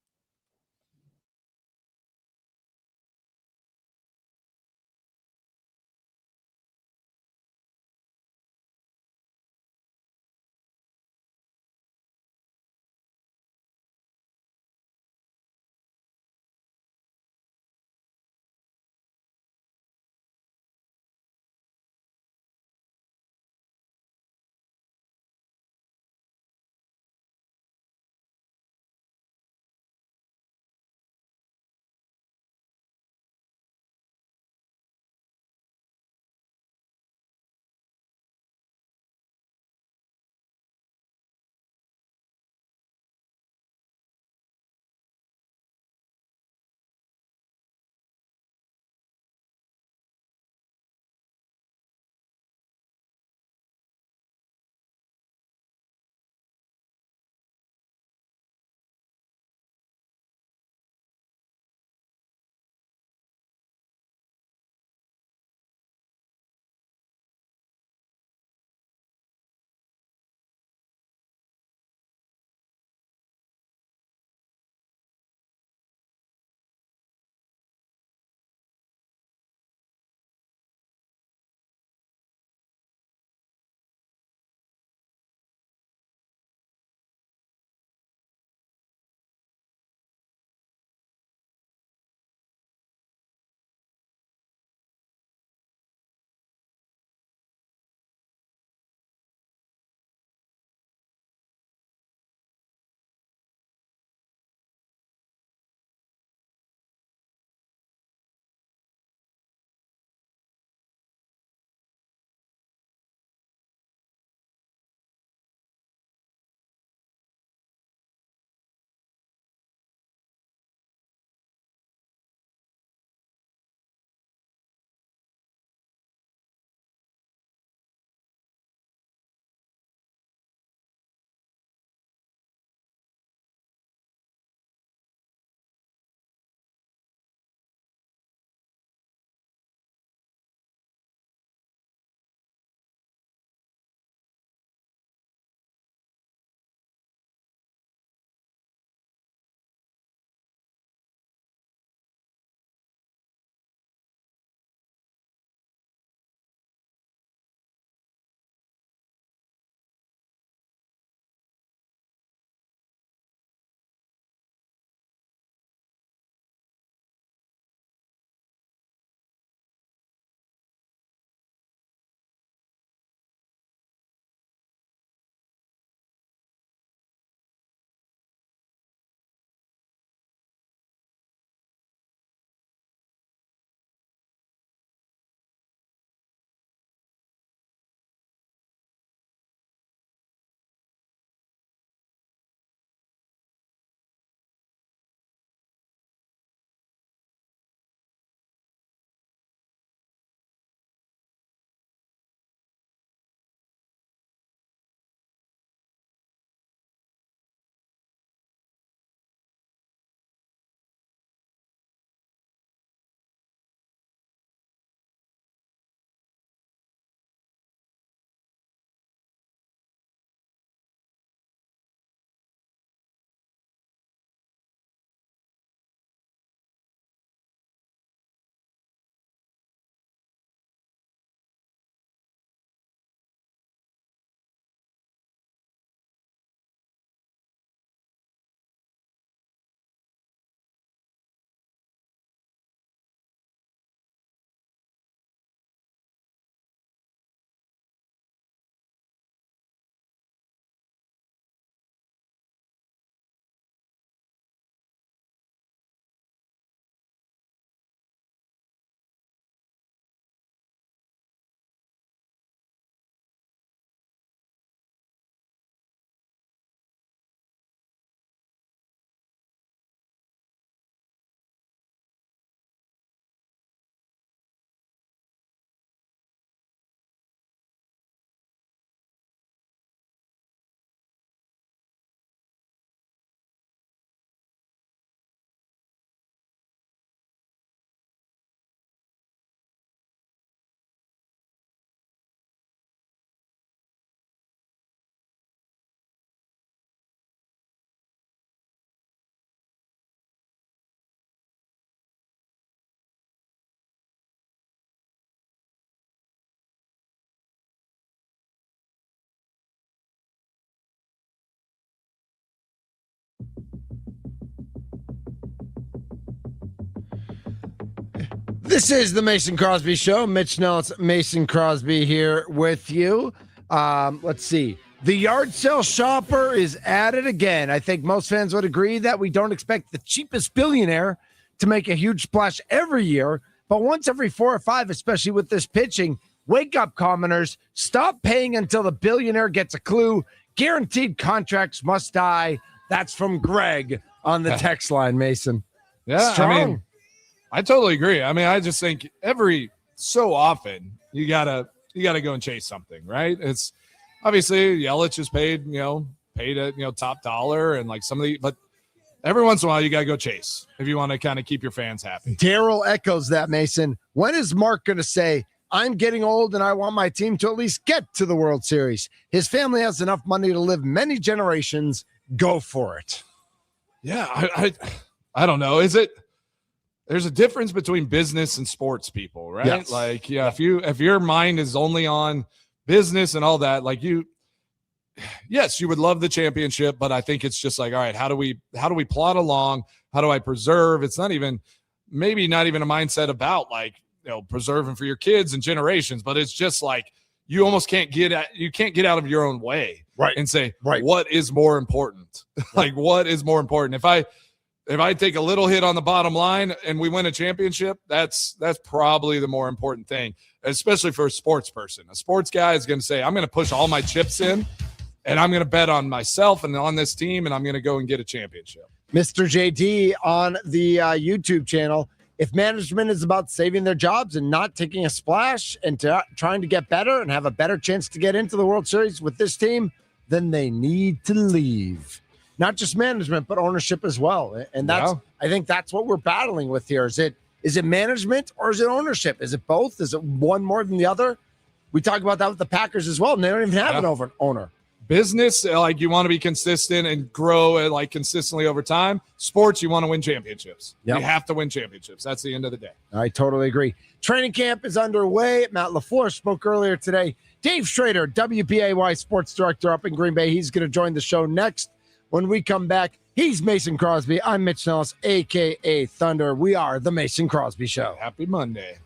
This is the Mason Crosby Show. Mitch Nellis, Mason Crosby here with you. Let's see. The yard sale shopper is at it again. I think most fans would agree that we don't expect the cheapest billionaire to make a huge splash every year, but once every 4 or 5, especially with this pitching, wake up, commoners. Stop paying until the billionaire gets a clue. Guaranteed contracts must die. That's from Greg on the text line, Mason. Yeah, Strong. I mean, I totally agree. I mean, I just think every so often you gotta go and chase something, right? It's obviously Yelich is paid at top dollar and like some of the, but every once in a while you gotta go chase if you want to kind of keep your fans happy. Daryl echoes that, Mason. When is Mark going to say, I'm getting old and I want my team to at least get to the World Series? His family has enough money to live many generations. Go for it. Yeah, I don't know. There's a difference between business and sports people, right? Yes. Like, yeah, if your mind is only on business and all that, like yes, you would love the championship, but I think it's just like, all right, how do we plot along? How do I preserve? It's maybe not even a mindset about like, preserving for your kids and generations, but it's just like you almost can't get out of your own way, right? And say, right, what is more important? Like, what is more important? If I take a little hit on the bottom line and we win a championship, that's probably the more important thing, especially for a sports person. A sports guy is going to say, I'm going to push all my chips in and I'm going to bet on myself and on this team, and I'm going to go and get a championship. Mr. JD on the YouTube channel, if management is about saving their jobs and not taking a splash and trying to get better and have a better chance to get into the World Series with this team, then they need to leave. Not just management, but ownership as well. And I think that's what we're battling with here. Is it management or is it ownership? Is it both? Is it one more than the other? We talk about that with the Packers as well, and they don't even have an owner. Business, like you want to be consistent and grow like consistently over time. Sports, you want to win championships. Yep. You have to win championships. That's the end of the day. I totally agree. Training camp is underway. Matt LaFleur spoke earlier today. Dave Schroeder, WBAY sports director up in Green Bay. He's going to join the show next. When we come back, he's Mason Crosby. I'm Mitch Nellis, a.k.a. Thunder. We are the Mason Crosby Show. Happy Monday.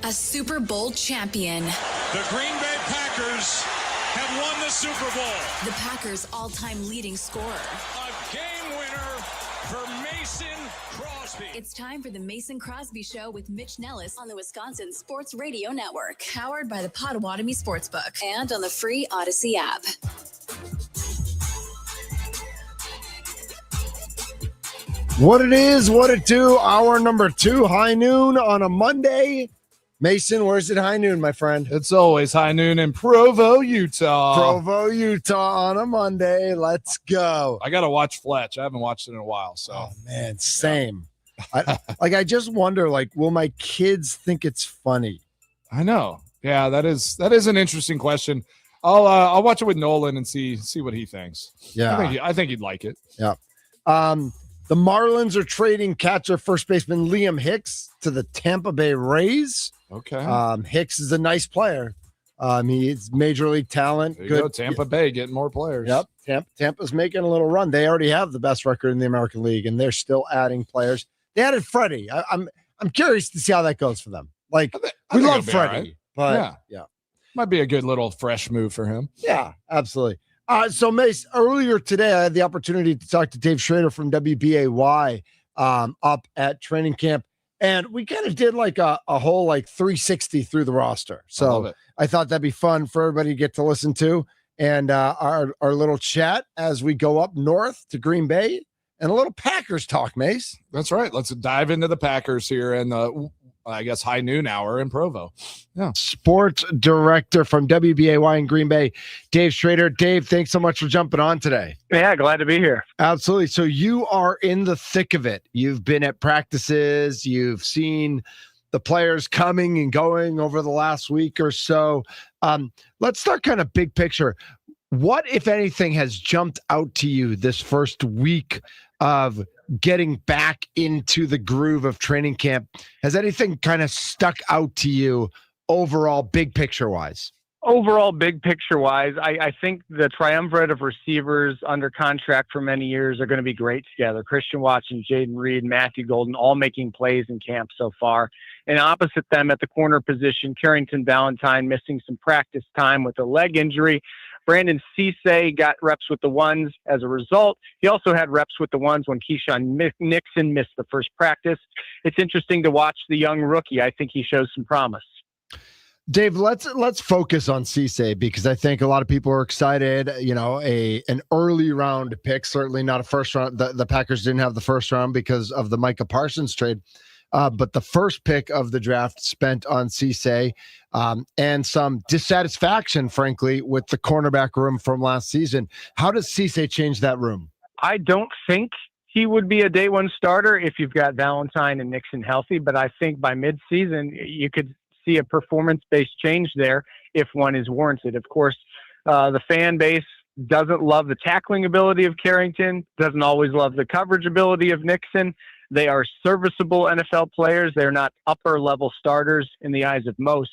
A Super Bowl champion. The Green Bay Packers have won the Super Bowl. The Packers' all-time leading scorer. A game winner for Mason Crosby. It's time for the Mason Crosby Show with Mitch Nellis on the Wisconsin Sports Radio Network. Powered by the Potawatomi Sportsbook and on the free Odyssey app. What it is, what it do, hour number 2, high noon on a Monday. Mason, where's it high noon, my friend? It's always high noon in Provo, Utah. Provo, Utah on a Monday. Let's go. I got to watch Fletch. I haven't watched it in a while. So, oh, man, same. Yeah. I just wonder, will my kids think it's funny? I know. Yeah, that is an interesting question. I'll watch it with Nolan and see what he thinks. Yeah. I think he'd like it. Yeah. The Marlins are trading catcher first baseman Liam Hicks to the Tampa Bay Rays. Okay. Hicks is a nice player. He's major league talent. There you go. Tampa Bay getting more players. Yep. Tampa's making a little run. They already have the best record in the American League, and they're still adding players. They added Freddie. I'm curious to see how that goes for them. We love Freddie, but yeah, might be a good little fresh move for him. Yeah, absolutely. So Mace, earlier today, I had the opportunity to talk to Dave Schroeder from WBAY up at training camp. And we kind of did a whole 360 through the roster. So I thought that'd be fun for everybody to get to listen to. And our little chat as we go up north to Green Bay and a little Packers talk, Mace. That's right. Let's dive into the Packers here in the, high noon hour in Provo. Yeah. Sports director from WBAY in Green Bay, Dave Schroeder. Dave, thanks so much for jumping on today. Yeah, glad to be here. Absolutely. So you are in the thick of it. You've been at practices. You've seen the players coming and going over the last week or so. Let's start kind of big picture. What, if anything, has jumped out to you this first week of getting back into the groove of training camp? Has anything kind of stuck out to you overall, big picture wise? Overall, big picture wise, I think the triumvirate of receivers under contract for many years are going to be great together. Christian Watson, Jaden Reed, Matthew Golden, all making plays in camp so far. And opposite them at the corner position, Carrington Valentine missing some practice time with a leg injury. Brandon Cisse got reps with the ones as a result. He also had reps with the ones when Keyshawn Nixon missed the first practice. It's interesting to watch the young rookie. I think he shows some promise. Dave, let's focus on Cisse because I think a lot of people are excited. An early round pick, certainly not a first round. The Packers didn't have the first round because of the Micah Parsons trade. But the first pick of the draft spent on Cisse and some dissatisfaction, frankly, with the cornerback room from last season. How does Cisse change that room? I don't think he would be a day one starter if you've got Valentine and Nixon healthy, but I think by midseason you could see a performance-based change there if one is warranted. Of course, the fan base doesn't love the tackling ability of Carrington, doesn't always love the coverage ability of Nixon. They are serviceable NFL players. They're not upper-level starters in the eyes of most.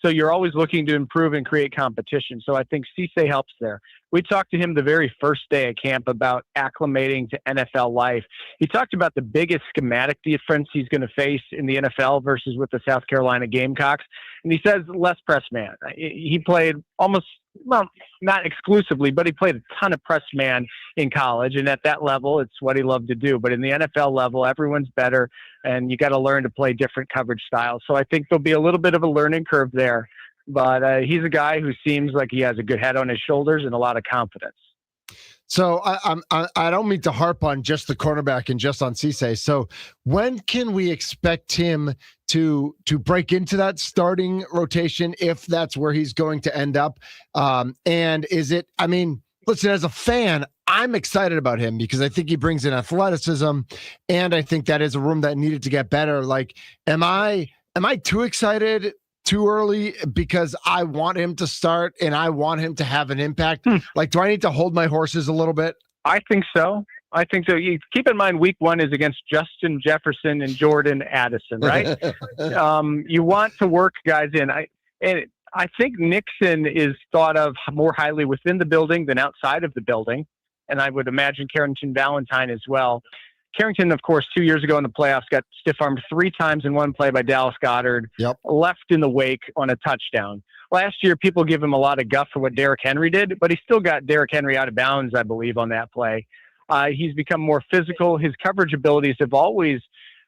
So you're always looking to improve and create competition. So I think Cisse helps there. We talked to him the very first day at camp about acclimating to NFL life. He talked about the biggest schematic difference he's going to face in the NFL versus with the South Carolina Gamecocks. And he says less press man. He played not exclusively, but he played a ton of press man in college. And at that level, it's what he loved to do. But in the NFL level, everyone's better, and you got to learn to play different coverage styles. So I think there'll be a little bit of a learning curve there. But he's a guy who seems like he has a good head on his shoulders and a lot of confidence. So I don't mean to harp on just the cornerback and just on Cisse. So when can we expect him to break into that starting rotation if that's where he's going to end up? And is it? Listen, as a fan, I'm excited about him because I think he brings in athleticism, and I think that is a room that needed to get better. Am I too excited too early because I want him to start and I want him to have an impact? Do I need to hold my horses a little bit? I think so. You keep in mind week 1 is against Justin Jefferson and Jordan Addison, right? You want to work guys in. I think Nixon is thought of more highly within the building than outside of the building. And I would imagine Carrington Valentine as well. Carrington, of course, 2 years ago in the playoffs, got stiff-armed 3 times in one play by Dallas Goedert, left in the wake on a touchdown. Last year, people give him a lot of guff for what Derrick Henry did, but he still got Derrick Henry out of bounds, I believe, on that play. He's become more physical. His coverage abilities have always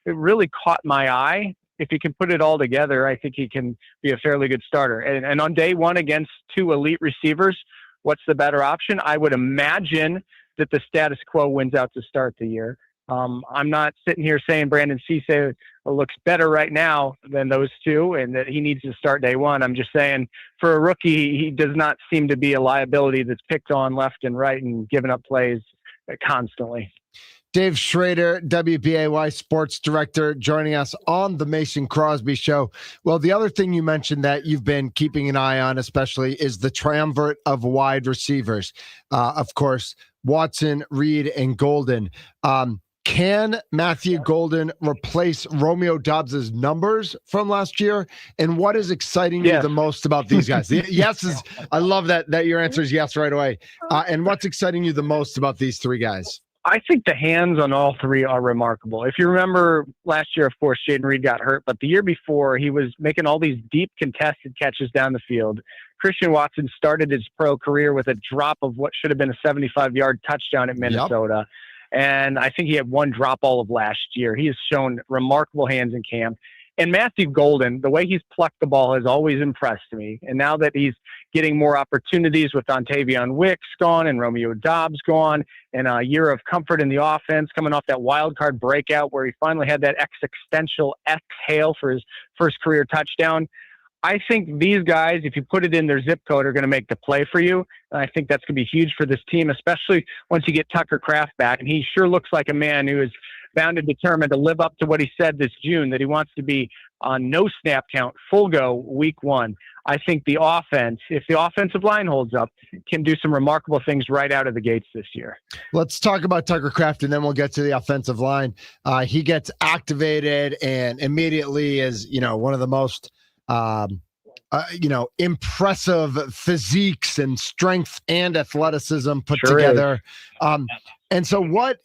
really caught my eye. If he can put it all together, I think he can be a fairly good starter. And on day one against 2 elite receivers, what's the better option? I would imagine that the status quo wins out to start the year. I'm not sitting here saying Brandon Cisse looks better right now than those 2 and that he needs to start day one. I'm just saying for a rookie, he does not seem to be a liability that's picked on left and right and given up plays constantly. Dave Schroeder, WBAY Sports Director, joining us on the Mason Crosby Show. Well, the other thing you mentioned that you've been keeping an eye on, especially, is the triumvirate of wide receivers. Of course, Watson, Reed, and Golden. Can Matthew Golden replace Romeo Doubs' numbers from last year? And what is exciting you the most about these guys? Yes is, I love that your answer is yes right away. And what's exciting you the most about these 3 guys? I think the hands on all 3 are remarkable. If you remember last year, of course, Jaden Reed got hurt, but the year before, he was making all these deep contested catches down the field. Christian Watson started his pro career with a drop of what should have been a 75-yard touchdown at Minnesota. And I think he had 1 drop all of last year. He has shown remarkable hands in camp. And Matthew Golden, the way he's plucked the ball has always impressed me. And now that he's getting more opportunities with Dontavion Wicks gone and Romeo Doubs gone, and a year of comfort in the offense, coming off that wild card breakout where he finally had that existential exhale for his first career touchdown, I think these guys, if you put it in their zip code, are going to make the play for you. And I think that's going to be huge for this team, especially once you get Tucker Kraft back. And he sure looks like a man who is bound and determined to live up to what he said this June, that he wants to be on no snap count, full go week 1. I think the offense, if the offensive line holds up, can do some remarkable things right out of the gates this year. Let's talk about Tucker Kraft, and then we'll get to the offensive line. He gets activated and immediately is, one of the most impressive physiques and strength and athleticism put together. And so what,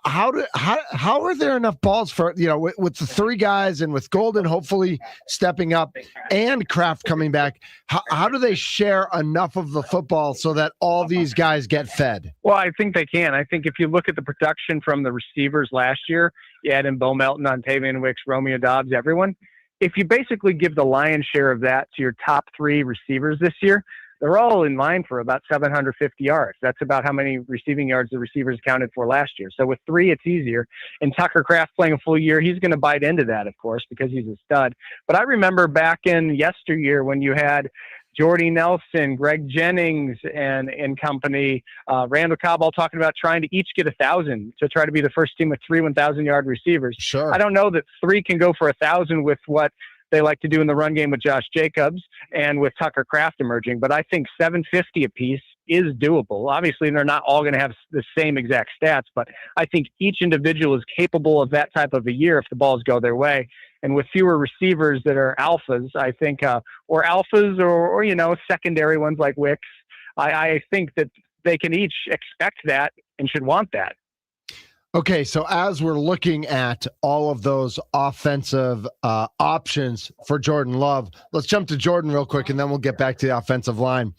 how are there enough balls for, with the 3 guys and with Golden hopefully stepping up and Kraft coming back, how do they share enough of the football so that all these guys get fed? Well, I think they can. I think if you look at the production from the receivers last year, you add in Bo Melton, Dontavion Wicks, Romeo Doubs, everyone. If you basically give the lion's share of that to your top 3 receivers this year, they're all in line for about 750 yards. That's about how many receiving yards the receivers accounted for last year. So with 3, it's easier. And Tucker Kraft playing a full year, he's going to bite into that, of course, because he's a stud. But I remember back in yesteryear when you had Jordy Nelson, Greg Jennings, and company, Randall Cobb all talking about trying to each get 1,000 to try to be the first team with 3 1,000-yard receivers. Sure. I don't know that 3 can go for 1,000 with what they like to do in the run game with Josh Jacobs and with Tucker Kraft emerging, but I think 750 apiece is doable. Obviously, they're not all going to have the same exact stats, but I think each individual is capable of that type of a year if the balls go their way. And with fewer receivers that are alphas, I think, or alphas or secondary ones like Wicks, I think that they can each expect that and should want that. Okay, so as we're looking at all of those offensive options for Jordan Love, let's jump to Jordan real quick, and then we'll get back to the offensive line.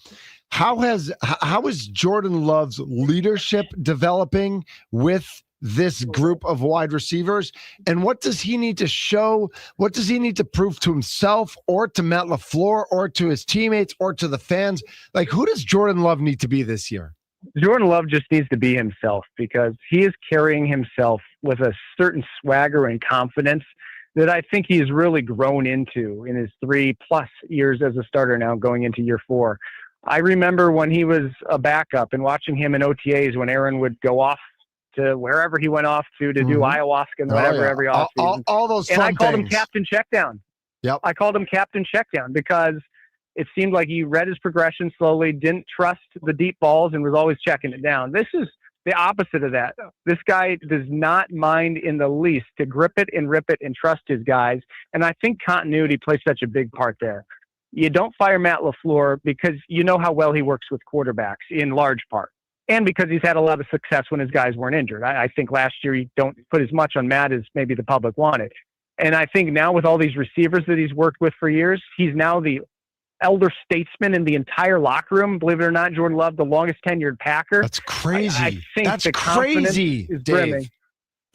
How is Jordan Love's leadership developing with this group of wide receivers, and what does he need to show? What does he need to prove to himself or to Matt LaFleur or to his teammates or to the fans? Like, who does Jordan Love need to be this year? Jordan Love just needs to be himself, because he is carrying himself with a certain swagger and confidence that I think he's really grown into in his 3+ years as a starter now going into year 4. I remember when he was a backup and watching him in OTAs when Aaron would go off to wherever he went off to do ayahuasca and whatever every offseason. All those fun and I called things. him Captain Checkdown. Yep. I called him Captain Checkdown because it seemed like he read his progression slowly, didn't trust the deep balls, and was always checking it down. This is the opposite of that. This guy does not mind in the least to grip it and rip it and trust his guys. And I think continuity plays such a big part there. You don't fire Matt LaFleur because you know how well he works with quarterbacks in large part. and because he's had a lot of success when his guys weren't injured. I think last year he don't put as much on Matt as maybe the public wanted. And I think now with all these receivers that he's worked with for years, he's now the elder statesman in the entire locker room. Believe it or not, Jordan Love, the longest tenured Packer. That's crazy. I think that's the crazy, is Dave. brimming.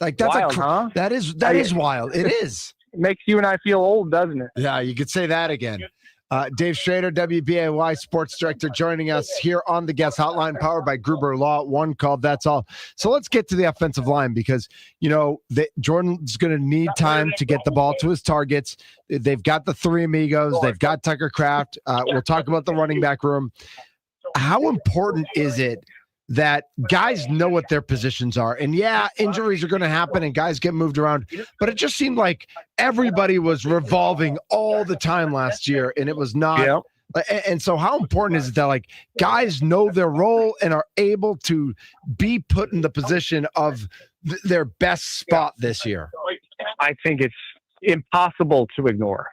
Like that's Wild, huh? that is wild. It is. It makes you and I feel old, doesn't it? Yeah, you could say that again. Dave Schroeder, WBAY Sports Director, joining us here on the Guest Hotline, powered by Gruber Law. One call, that's all. So let's get to the offensive line because, Jordan's going to need time to get the ball to his targets. They've got the three amigos. They've got Tucker Kraft. We'll talk about the running back room. How important is it that guys know what their positions are? And yeah, injuries are going to happen and guys get moved around, but it just seemed like everybody was revolving all the time last year and it was not. Yeah. And so how important is it that guys know their role and are able to be put in the position of their best spot this year? I think it's impossible to ignore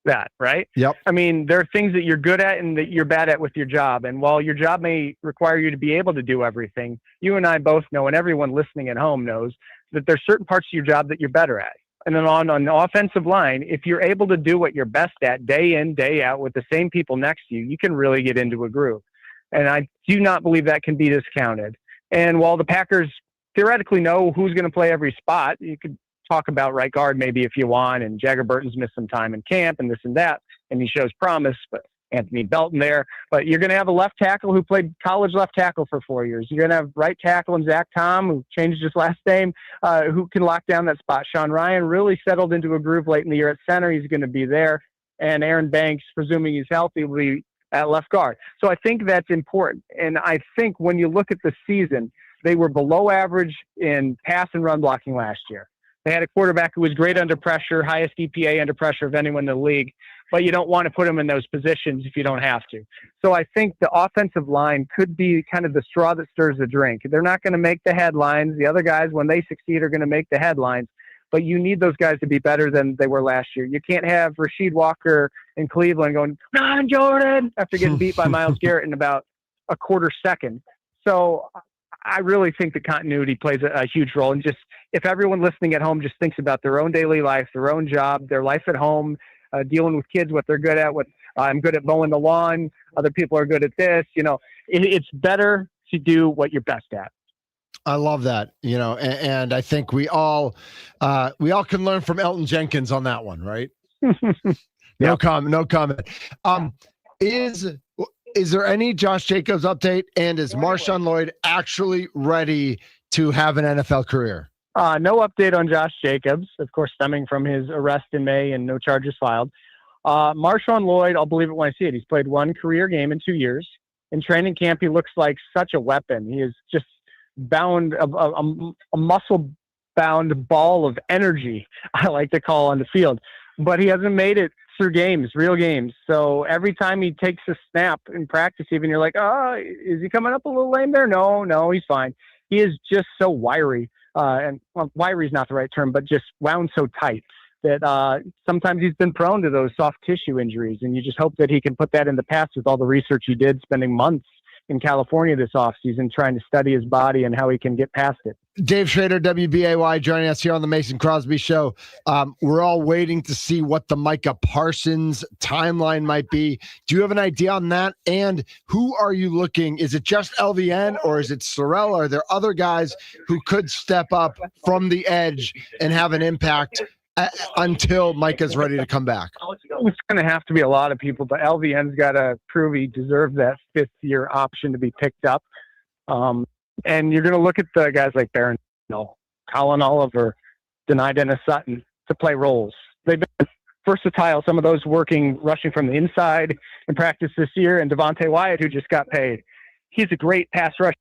that, right? Yep. I mean, there are things that you're good at and that you're bad at with your job. And while your job may require you to be able to do everything, you and I both know, and everyone listening at home knows, that there's certain parts of your job that you're better at. And then on the offensive line, if you're able to do what you're best at day in, day out with the same people next to you, you can really get into a groove. And I do not believe that can be discounted. And while the Packers theoretically know who's going to play every spot, you could talk about right guard maybe if you want, and Jagger Burton's missed some time in camp and this and that, and he shows promise, but Anthony Belton there. But you're going to have a left tackle who played college left tackle for 4 years. You're going to have right tackle and Zach Tom, who changed his last name, who can lock down that spot. Sean Ryan really settled into a groove late in the year at center. He's going to be there. And Aaron Banks, presuming he's healthy, will be at left guard. So I think that's important. And I think when you look at the season, they were below average in pass and run blocking last year. They had a quarterback who was great under pressure, highest EPA under pressure of anyone in the league, but you don't want to put him in those positions if you don't have to. So I think the offensive line could be kind of the straw that stirs the drink. They're not going to make the headlines. The other guys, when they succeed, are going to make the headlines, but you need those guys to be better than they were last year. You can't have Rasheed Walker in Cleveland going, "Come on, Jordan," after getting beat by Myles Garrett in about a quarter second. So I really think the continuity plays a huge role. And just if everyone listening at home just thinks about their own daily life, their own job, their life at home, dealing with kids, what they're good at, I'm good at mowing the lawn, other people are good at this, it's better to do what you're best at. I love that, and I think we all can learn from Elton Jenkins on that one, right? No comment. Is there any Josh Jacobs update, and is Marshawn Lloyd actually ready to have an NFL career? No update on Josh Jacobs, of course, stemming from his arrest in May and no charges filed. Marshawn Lloyd, I'll believe it when I see it. He's played one career game in 2 years. In training camp, he looks like such a weapon. He is just bound, a muscle-bound ball of energy, I like to call, on the field. But he hasn't made it through games, real games. So every time he takes a snap in practice, even you're like, oh, is he coming up a little lame there? No, he's fine. He is just so wiry. Wiry is not the right term, but just wound so tight that sometimes he's been prone to those soft tissue injuries. And you just hope that he can put that in the past with all the research he did, spending months in California this offseason trying to study his body and how he can get past it. Dave Schroeder, WBAY, joining us here on the Mason Crosby Show. We're all waiting to see what the Micah Parsons timeline might be. Do you have an idea on that? And who are you looking? Is it just LVN or is it Sorrell? Are there other guys who could step up from the edge and have an impact until Micah's ready to come back? It's going to have to be a lot of people, but LVN's got to prove he deserves that fifth-year option to be picked up. And you're going to look at the guys like Barron, Colin Oliver, Denai Dennis Sutton to play roles. They've been versatile, some of those rushing from the inside in practice this year, and Devontae Wyatt, who just got paid. He's a great pass rush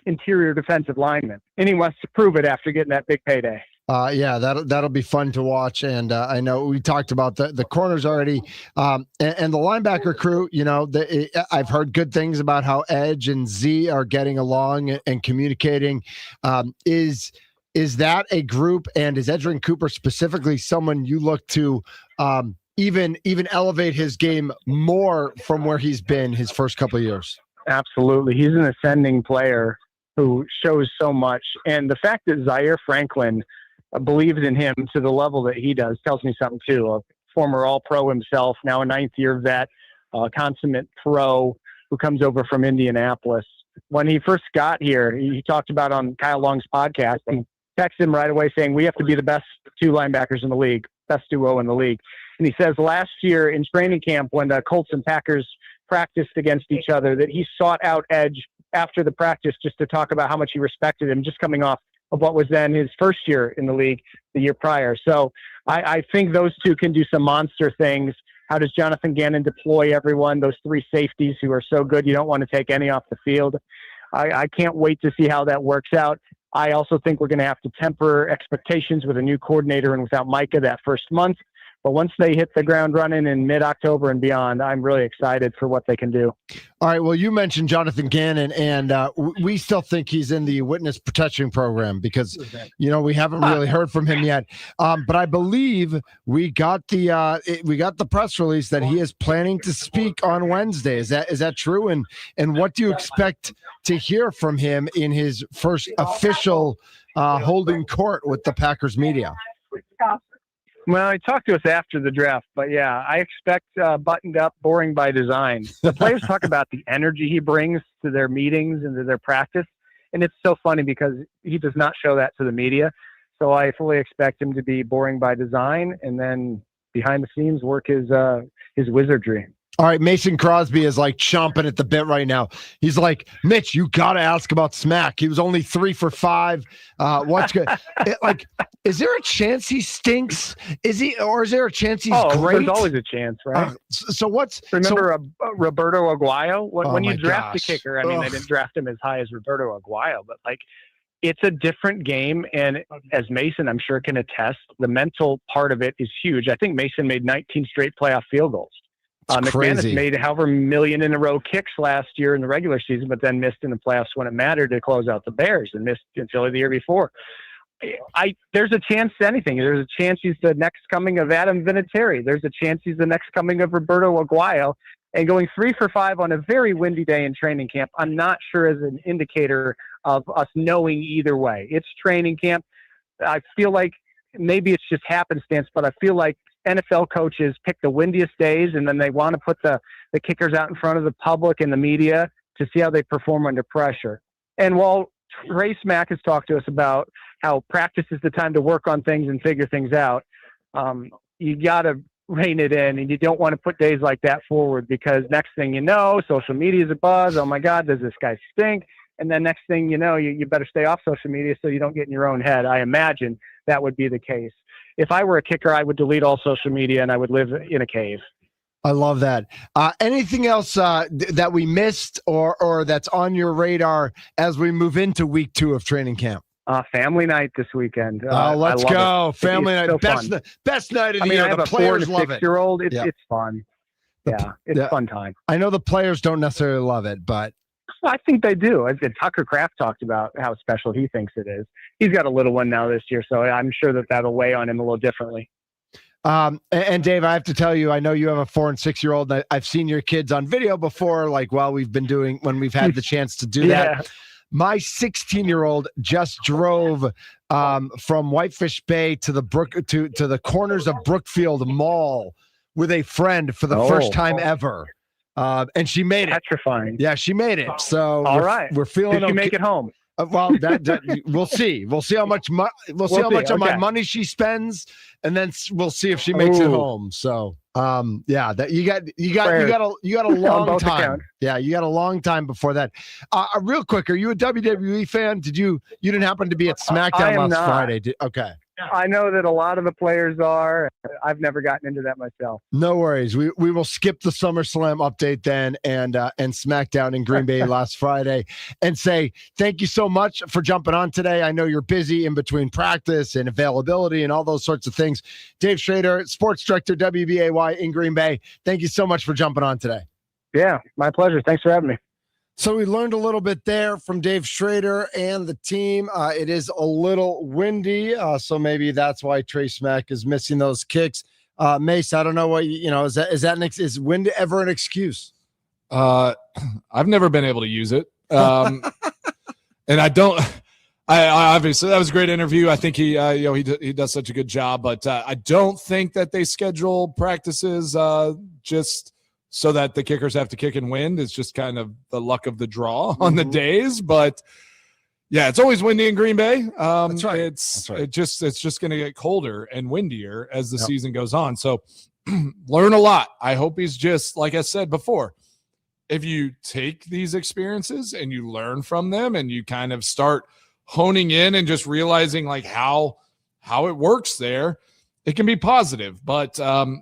interior defensive lineman, and he wants to prove it after getting that big payday. Yeah, that'll be fun to watch. And I know we talked about the corners already, and the linebacker crew. I've heard good things about how Edge and Z are getting along and communicating. Is that a group, and is Edgerrin Cooper specifically someone you look to even elevate his game more from where he's been his first couple of years? Absolutely, he's an ascending player. who shows so much. And the fact that Zaire Franklin believes in him to the level that he does tells me something too. A former All-Pro himself, now a ninth-year vet, consummate pro who comes over from Indianapolis. When he first got here, he talked about on Kyle Long's podcast, he texted him right away saying, we have to be the best two linebackers in the league, best duo in the league. And he says last year in training camp when the Colts and Packers practiced against each other, that he sought out Edge after the practice just to talk about how much he respected him, just coming off of what was then his first year in the league the year prior. So I think those two can do some monster things. How does Jonathan Gannon deploy everyone, those three safeties who are so good you don't want to take any off the field? I can't wait to see how that works out. I also think we're going to have to temper expectations with a new coordinator and without Micah that first month. But once they hit the ground running in mid-October and beyond, I'm really excited for what they can do. All right. Well, you mentioned Jonathan Gannon, and we still think he's in the witness protection program because, we haven't really heard from him yet. But I believe we got the press release that he is planning to speak on Wednesday. Is that true? And what do you expect to hear from him in his first official holding court with the Packers media? Well, he talked to us after the draft, but yeah, I expect buttoned up, boring by design. The players talk about the energy he brings to their meetings and to their practice, and it's so funny because he does not show that to the media. So I fully expect him to be boring by design, and then behind the scenes work his wizardry. All right, Mason Crosby is like chomping at the bit right now. He's like, Mitch, you got to ask about Smack. He was only 3 for 5. What's good? Is there a chance he stinks? Is there a chance he's great? There's always a chance, right? Remember Roberto Aguayo? When you draft a gosh. kicker, I mean, they didn't draft him as high as Roberto Aguayo, but it's a different game. And as Mason, I'm sure, can attest, the mental part of it is huge. I think Mason made 19 straight playoff field goals. McManus made however million in a row kicks last year in the regular season, but then missed in the playoffs when it mattered to close out the Bears and missed in Philly the year before. There's a chance to anything. There's a chance he's the next coming of Adam Vinatieri. There's a chance he's the next coming of Roberto Aguayo. And going 3 for 5 on a very windy day in training camp, I'm not sure is an indicator of us knowing either way. It's training camp. I feel like maybe it's just happenstance, but I feel like NFL coaches pick the windiest days, and then they want to put the kickers out in front of the public and the media to see how they perform under pressure. And while Trey Smack has talked to us about how practice is the time to work on things and figure things out, you got to rein it in, and you don't want to put days like that forward because next thing you know, social media is a buzz. Oh, my God, does this guy stink? And then next thing you know, you better stay off social media so you don't get in your own head. I imagine that would be the case. If I were a kicker, I would delete all social media and I would live in a cave. I love that. Anything else that we missed or that's on your radar as we move into week 2 of training camp? Family night this weekend. Let's go. Family night. So best night of the year. I have the a 4- players and love it. 6-year-old. It's fun. It's a fun time. I know the players don't necessarily love it, but I think they do. Tucker Kraft talked about how special he thinks it is. He's got a little one now this year, so I'm sure that'll weigh on him a little differently. And Dave, I have to tell you, I know you have a 4- and 6-year-old. I've seen your kids on video before, when we've had the chance to do that. My 16-year-old just drove from Whitefish Bay to the to the corners of Brookfield Mall with a friend for the first time ever. And she made it. Petrifying. Yeah, she made it. So we're feeling. Did she make it home? Well, we'll see. We'll see how much of my money she spends, and then we'll see if she makes it home. So, that you got a long time. Accounts. Yeah, you got a long time before that. Real quick, are you a WWE fan? You didn't happen to be at SmackDown last Friday? Okay. I know that a lot of the players are. I've never gotten into that myself. No worries. We will skip the SummerSlam update then and SmackDown in Green Bay last Friday and say thank you so much for jumping on today. I know you're busy in between practice and availability and all those sorts of things. Dave Schroeder, Sports Director, WBAY in Green Bay. Thank you so much for jumping on today. Yeah, my pleasure. Thanks for having me. So we learned a little bit there from Dave Schroeder and the team. It is a little windy, so maybe that's why Trey Smack is missing those kicks. Mace, I don't know what is wind ever an excuse? I've never been able to use it, and I don't. I obviously that was a great interview. I think he does such a good job, but I don't think that they schedule practices just so that the kickers have to kick and win. It's just kind of the luck of the draw on the days. But yeah, it's always windy in Green Bay. That's right. It's just going to get colder and windier as the season goes on. So learn a lot. I hope he's just, like I said before, if you take these experiences and you learn from them and you kind of start honing in and just realizing like how it works there, it can be positive. But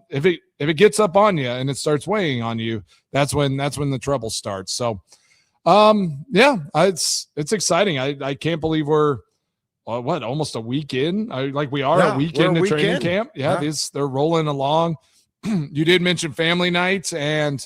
if it gets up on you and it starts weighing on you, that's when the trouble starts. So it's exciting. I can't believe we're almost a week in. We are a week into training camp. They're rolling along. You did mention family night, and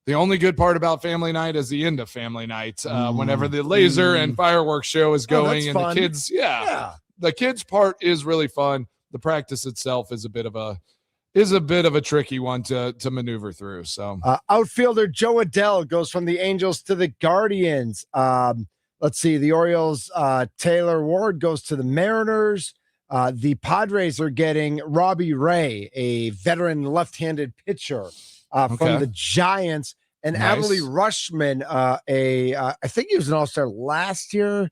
the only good part about family night is the end of family night, whenever the laser and fireworks show is going, and fun. The kids, the kids part is really fun. The practice itself is a bit of a tricky one to maneuver through. So outfielder Joe Adell goes from the Angels to the Guardians. Let's see, the Orioles, Taylor Ward goes to the Mariners. The Padres are getting Robbie Ray, a veteran left-handed pitcher. From the Giants, and Adley Rushman, I think he was an all-star last year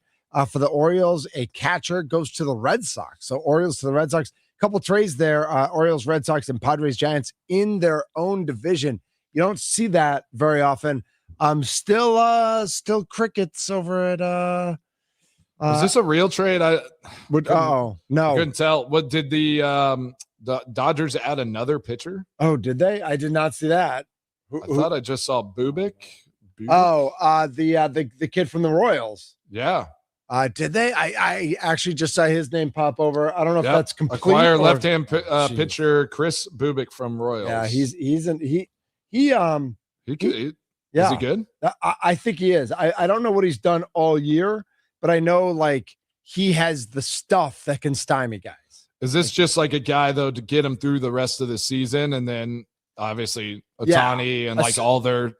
for the Orioles. A catcher goes to the Red Sox. So Orioles to the Red Sox. A couple trades there, Orioles, Red Sox, and Padres, Giants in their own division. You don't see that very often. Still crickets over at is this a real trade? No. I couldn't tell. What did the Dodgers add another pitcher? Oh, did they? I did not see that. I thought I just saw Bubic. The kid from the Royals. Yeah. Did they? I actually just saw his name pop over. I don't know if that's complete. Acquire left-hand pitcher Chris Bubic from Royals. Yeah, is he good? I think he is. I don't know what he's done all year, but I know he has the stuff that can stymie guys. Is this just like a guy, though, to get him through the rest of the season, and then obviously Ohtani and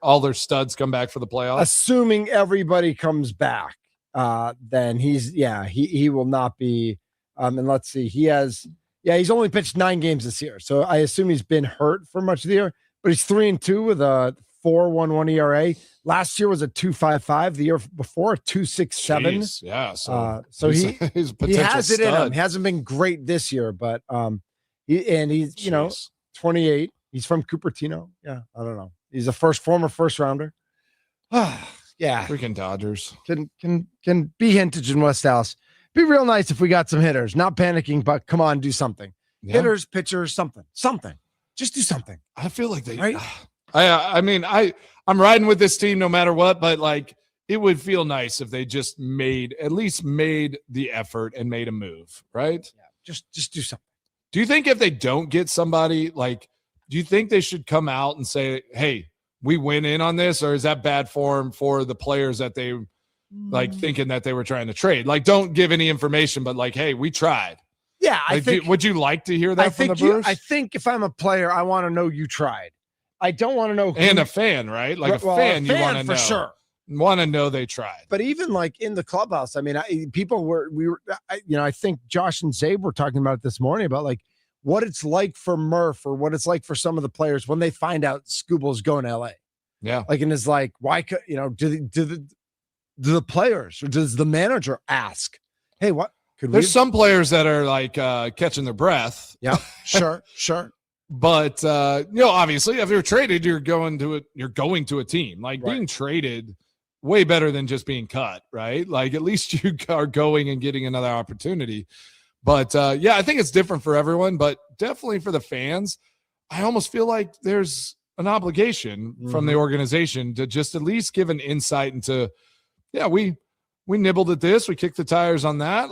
all their studs come back for the playoffs? Assuming everybody comes back, then he will not be. And let's see, he's only pitched 9 games this year, so I assume he's been hurt for much of the year. But he's 3-2 with a 4.11 ERA. Last year was a 2.55. The year before, 2.67. Jeez, yeah. So he's he has it in him. He hasn't been great this year, but he's 28. He's from Cupertino. Yeah, I don't know. He's a former first rounder. Yeah, freaking Dodgers can be Hintage in West Dallas. Be real nice if we got some hitters. Not panicking, but come on, do something. Yeah. Hitters, pitchers, something. Just do something. I feel like they. Right? I'm riding with this team no matter what, but it would feel nice if they just made the effort and made a move, right? Yeah, just do something. Do you think if they don't get somebody, do you think they should come out and say, hey, we went in on this, or is that bad form for the players that they thinking that they were trying to trade? Don't give any information, but hey, we tried. Yeah, I think. Would you like to hear that from the Brewers? I think if I'm a player, I want to know you tried. I don't want to know. And a fan, right? A fan, you want to know. For sure. Want to know they tried. But even in the clubhouse, I think Josh and Zabe were talking about it this morning about what it's like for Murph or what it's like for some of the players when they find out Scooble's going to LA. Yeah. And it's why could, do the players or does the manager ask, hey, what could There's some players that are catching their breath. Yeah, sure. But obviously, if you're traded, you're going to a team. Being traded, way better than just being cut, right? At least you are going and getting another opportunity. But I think it's different for everyone, but definitely for the fans, I almost feel like there's an obligation from the organization to just at least give an insight into, we nibbled at this, we kicked the tires on that,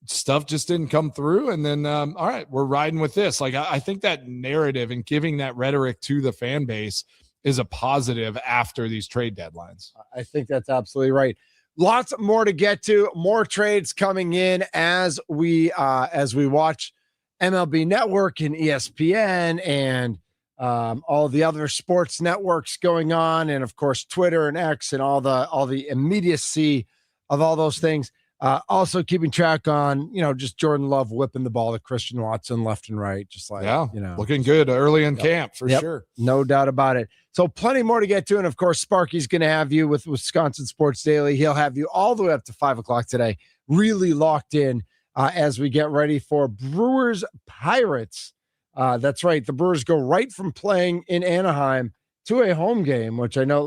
stuff just didn't come through. And then, all right, we're riding with this. I think that narrative and giving that rhetoric to the fan base is a positive after these trade deadlines. I think that's absolutely right. Lots more to get to, more trades coming in as we watch MLB Network and ESPN and all the other sports networks going on. And of course, Twitter and X and all the immediacy of all those things. Also keeping track on, just Jordan Love whipping the ball to Christian Watson left and right. Just like, looking good early in camp for sure. No doubt about it. So plenty more to get to. And of course, Sparky's going to have you with Wisconsin Sports Daily. He'll have you all the way up to 5:00 today, really locked in as we get ready for Brewers Pirates. That's right. The Brewers go right from playing in Anaheim to a home game, which I know,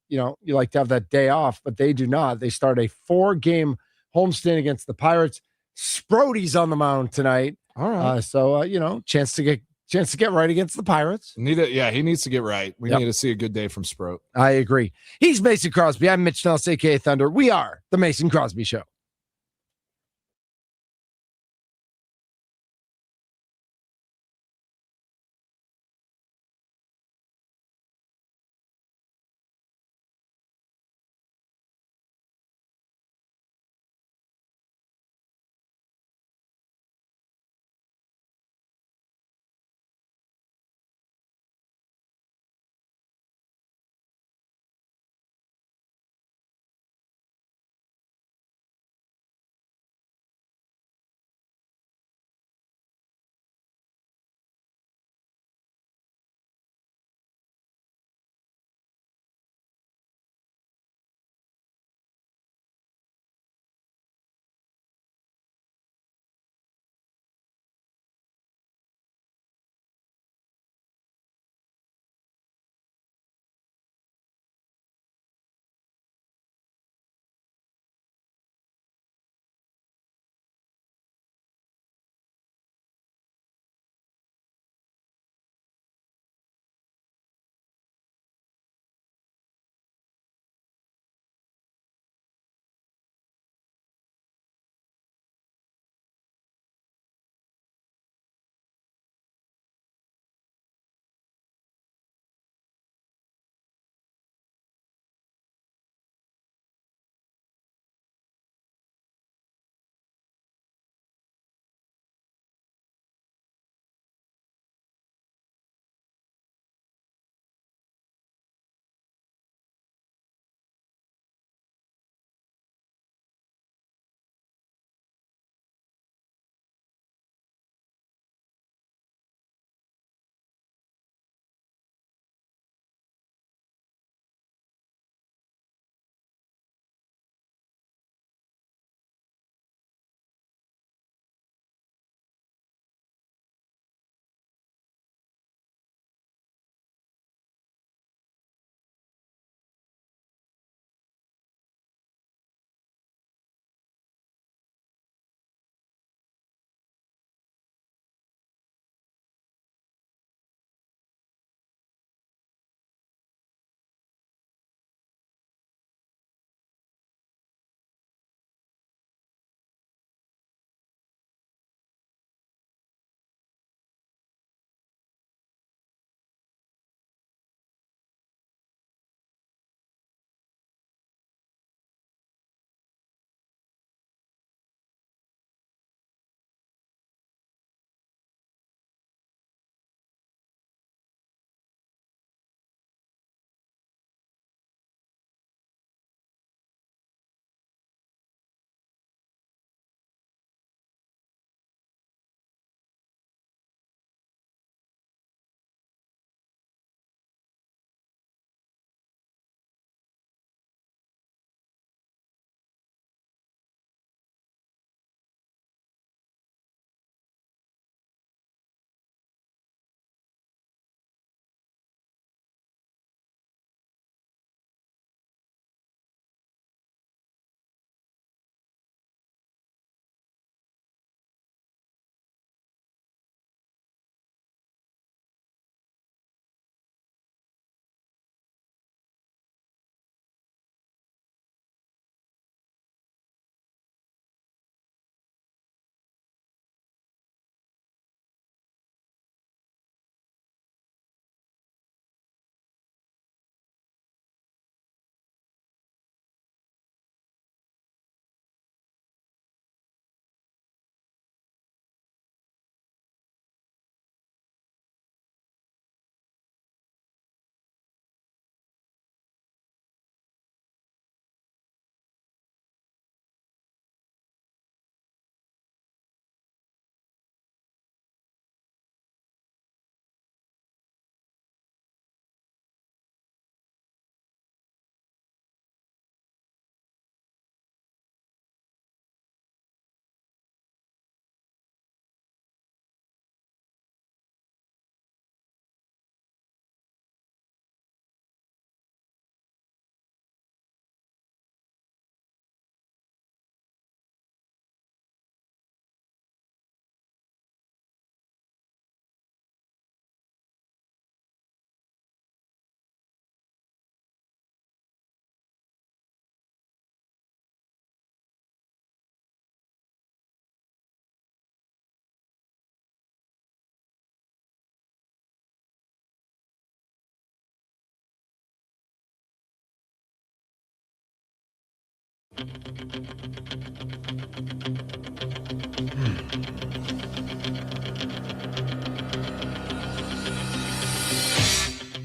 you like to have that day off, but they do not. They start a 4-game homestand against the Pirates. Sprody's on the mound tonight. All right. Chance to get right against the Pirates. He needs to get right. We need to see a good day from Sproat. I agree. He's Mason Crosby. I'm Mitch Nelson, aka Thunder. We are the Mason Crosby Show.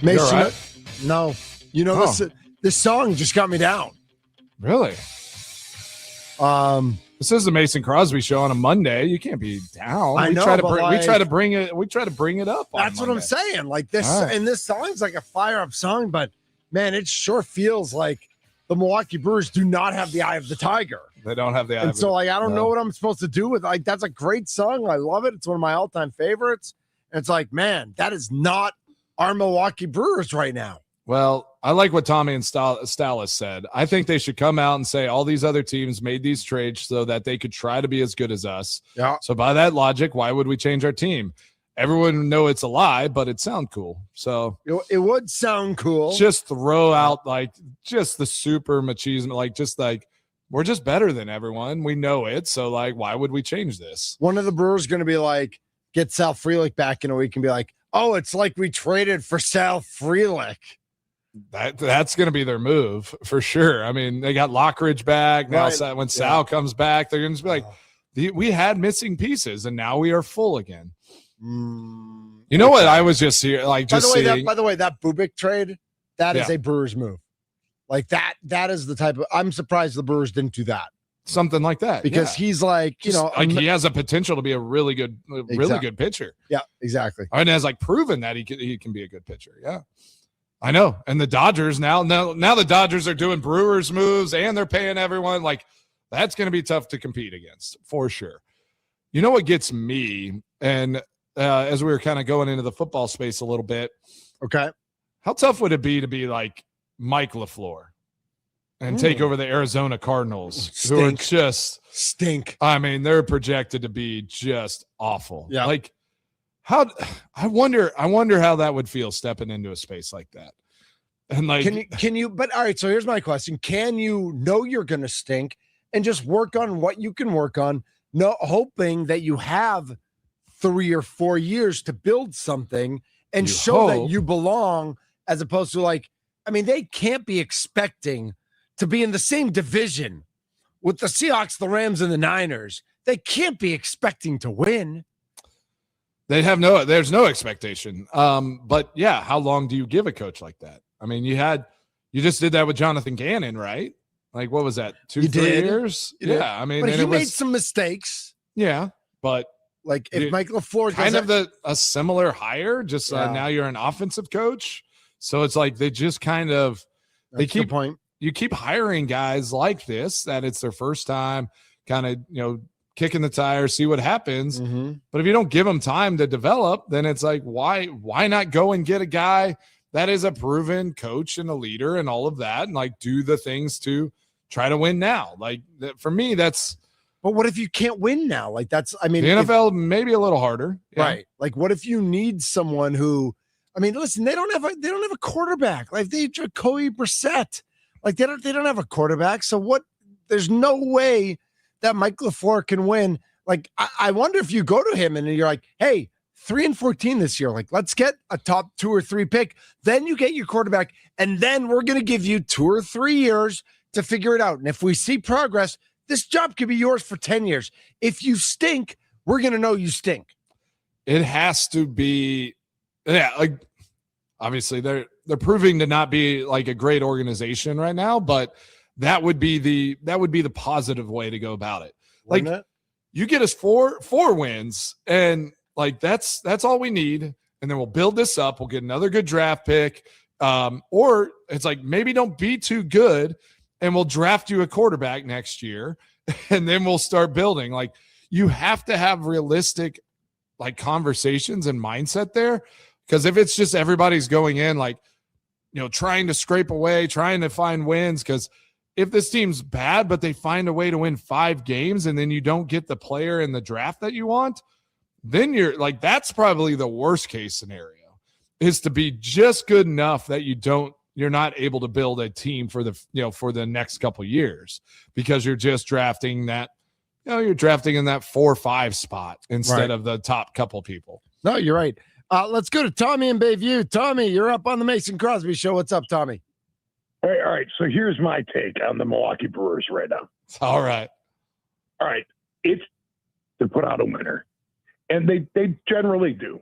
Mason, right? no. You know, this song just got me down. Really? This is the Mason Crosby show on a Monday. You can't be down. I know, we try to bring it up. That's what I'm saying. Like this, and this song's like a fire up song, but man, it sure feels like the Milwaukee Brewers do not have the eye of the tiger. They don't have the eye. And so, like, I don't know what I'm supposed to do with. Like, that's a great song. I love it. It's one of my all-time favorites. And it's like, man, that is not our Milwaukee Brewers right now. Well, I like what Tommy and Stalis said. I think they should come out and say all these other teams made these trades so that they could try to be as good as us. Yeah. So by that logic, why would we change our team? Everyone would know it's a lie, but it sounds cool. So it would sound cool. Just throw out like just the super machismo, like just like we're just better than everyone. We know it. So like, why would we change this? One of the Brewers going to be like, get Sal Frelick back in a week and be like, oh, it's like we traded for Sal Frelick. That's going to be their move for sure. I mean, they got Lockridge back now. Right. When Sal comes back, they're going to be like, we had missing pieces, and now we are full again. You know what? I was just here, like, just seeing. By the way, that Bubik trade, that is a Brewers move. Like that is the type of. I'm surprised the Brewers didn't do that. Something like that, because he's like, you know, like he has a potential to be a really good pitcher. Yeah, exactly. And has like proven that he can be a good pitcher. Yeah. I know. And the Dodgers now the Dodgers are doing Brewers moves and they're paying everyone. Like, that's going to be tough to compete against for sure. You know what gets me? And as we were kind of going into the football space a little bit. Okay. How tough would it be to be like Mike LaFleur and take over the Arizona Cardinals, who are just stink? I mean, they're projected to be just awful. Yeah. Like, I wonder how that would feel stepping into a space like that. And like, can you, but all right. So here's my question. Can you know you're going to stink and just work on what you can work on? No, hoping that you have 3 or 4 years to build something and show that you belong, as opposed to like, I mean, they can't be expecting to be in the same division with the Seahawks, the Rams, and the Niners. They can't be expecting to win. There's no expectation. But yeah, how long do you give a coach like that? I mean, you just did that with Jonathan Gannon, right? Like, what was that? 3 years? Yeah. I mean, but he made some mistakes. Yeah. But like if Mike LaFleur kind of a similar hire, just now you're an offensive coach. So it's like they just kind of you keep hiring guys like this that it's their first time, kind of, you know, kicking the tires, see what happens. Mm-hmm. But if you don't give them time to develop, then it's like, why not go and get a guy that is a proven coach and a leader and all of that, and like do the things to try to win now? Like, for me, that's. But what if you can't win now? Like, that's, I mean, the NFL maybe a little harder, right? Like, what if you need someone who, I mean, listen, they don't have a quarterback. Like, they Jacoby Brissett. Like, they don't have a quarterback. So what? There's no way that Mike LaFleur can win. Like, I wonder if you go to him and you're like, hey, 3-14 this year. Like, let's get a top 2 or 3 pick. Then you get your quarterback, and then we're going to give you 2 or 3 years to figure it out. And if we see progress, this job could be yours for 10 years. If you stink, we're going to know you stink. It has to be, like, obviously they're proving to not be like a great organization right now, but that would be the positive way to go about it. Like, you get us four wins, and like that's all we need, and then we'll build this up. We'll get another good draft pick, or it's like maybe don't be too good, and we'll draft you a quarterback next year, and then we'll start building. Like, you have to have realistic like conversations and mindset there, because if it's just everybody's going in like, you know, trying to scrape away, trying to find wins, because if this team's bad but they find a way to win 5 games and then you don't get the player in the draft that you want, then you're like, that's probably the worst case scenario, is to be just good enough that you're not able to build a team for the next couple of years, because you're just drafting that, you know, you're drafting in that 4 or 5 spot instead of the top couple people. No, you're right. Let's go to Tommy in Bayview. Tommy, you're up on the Mason Crosby Show. What's up, Tommy? Hey, All right. So here's my take on the Milwaukee Brewers right now. All right. It's to put out a winner, and they generally do,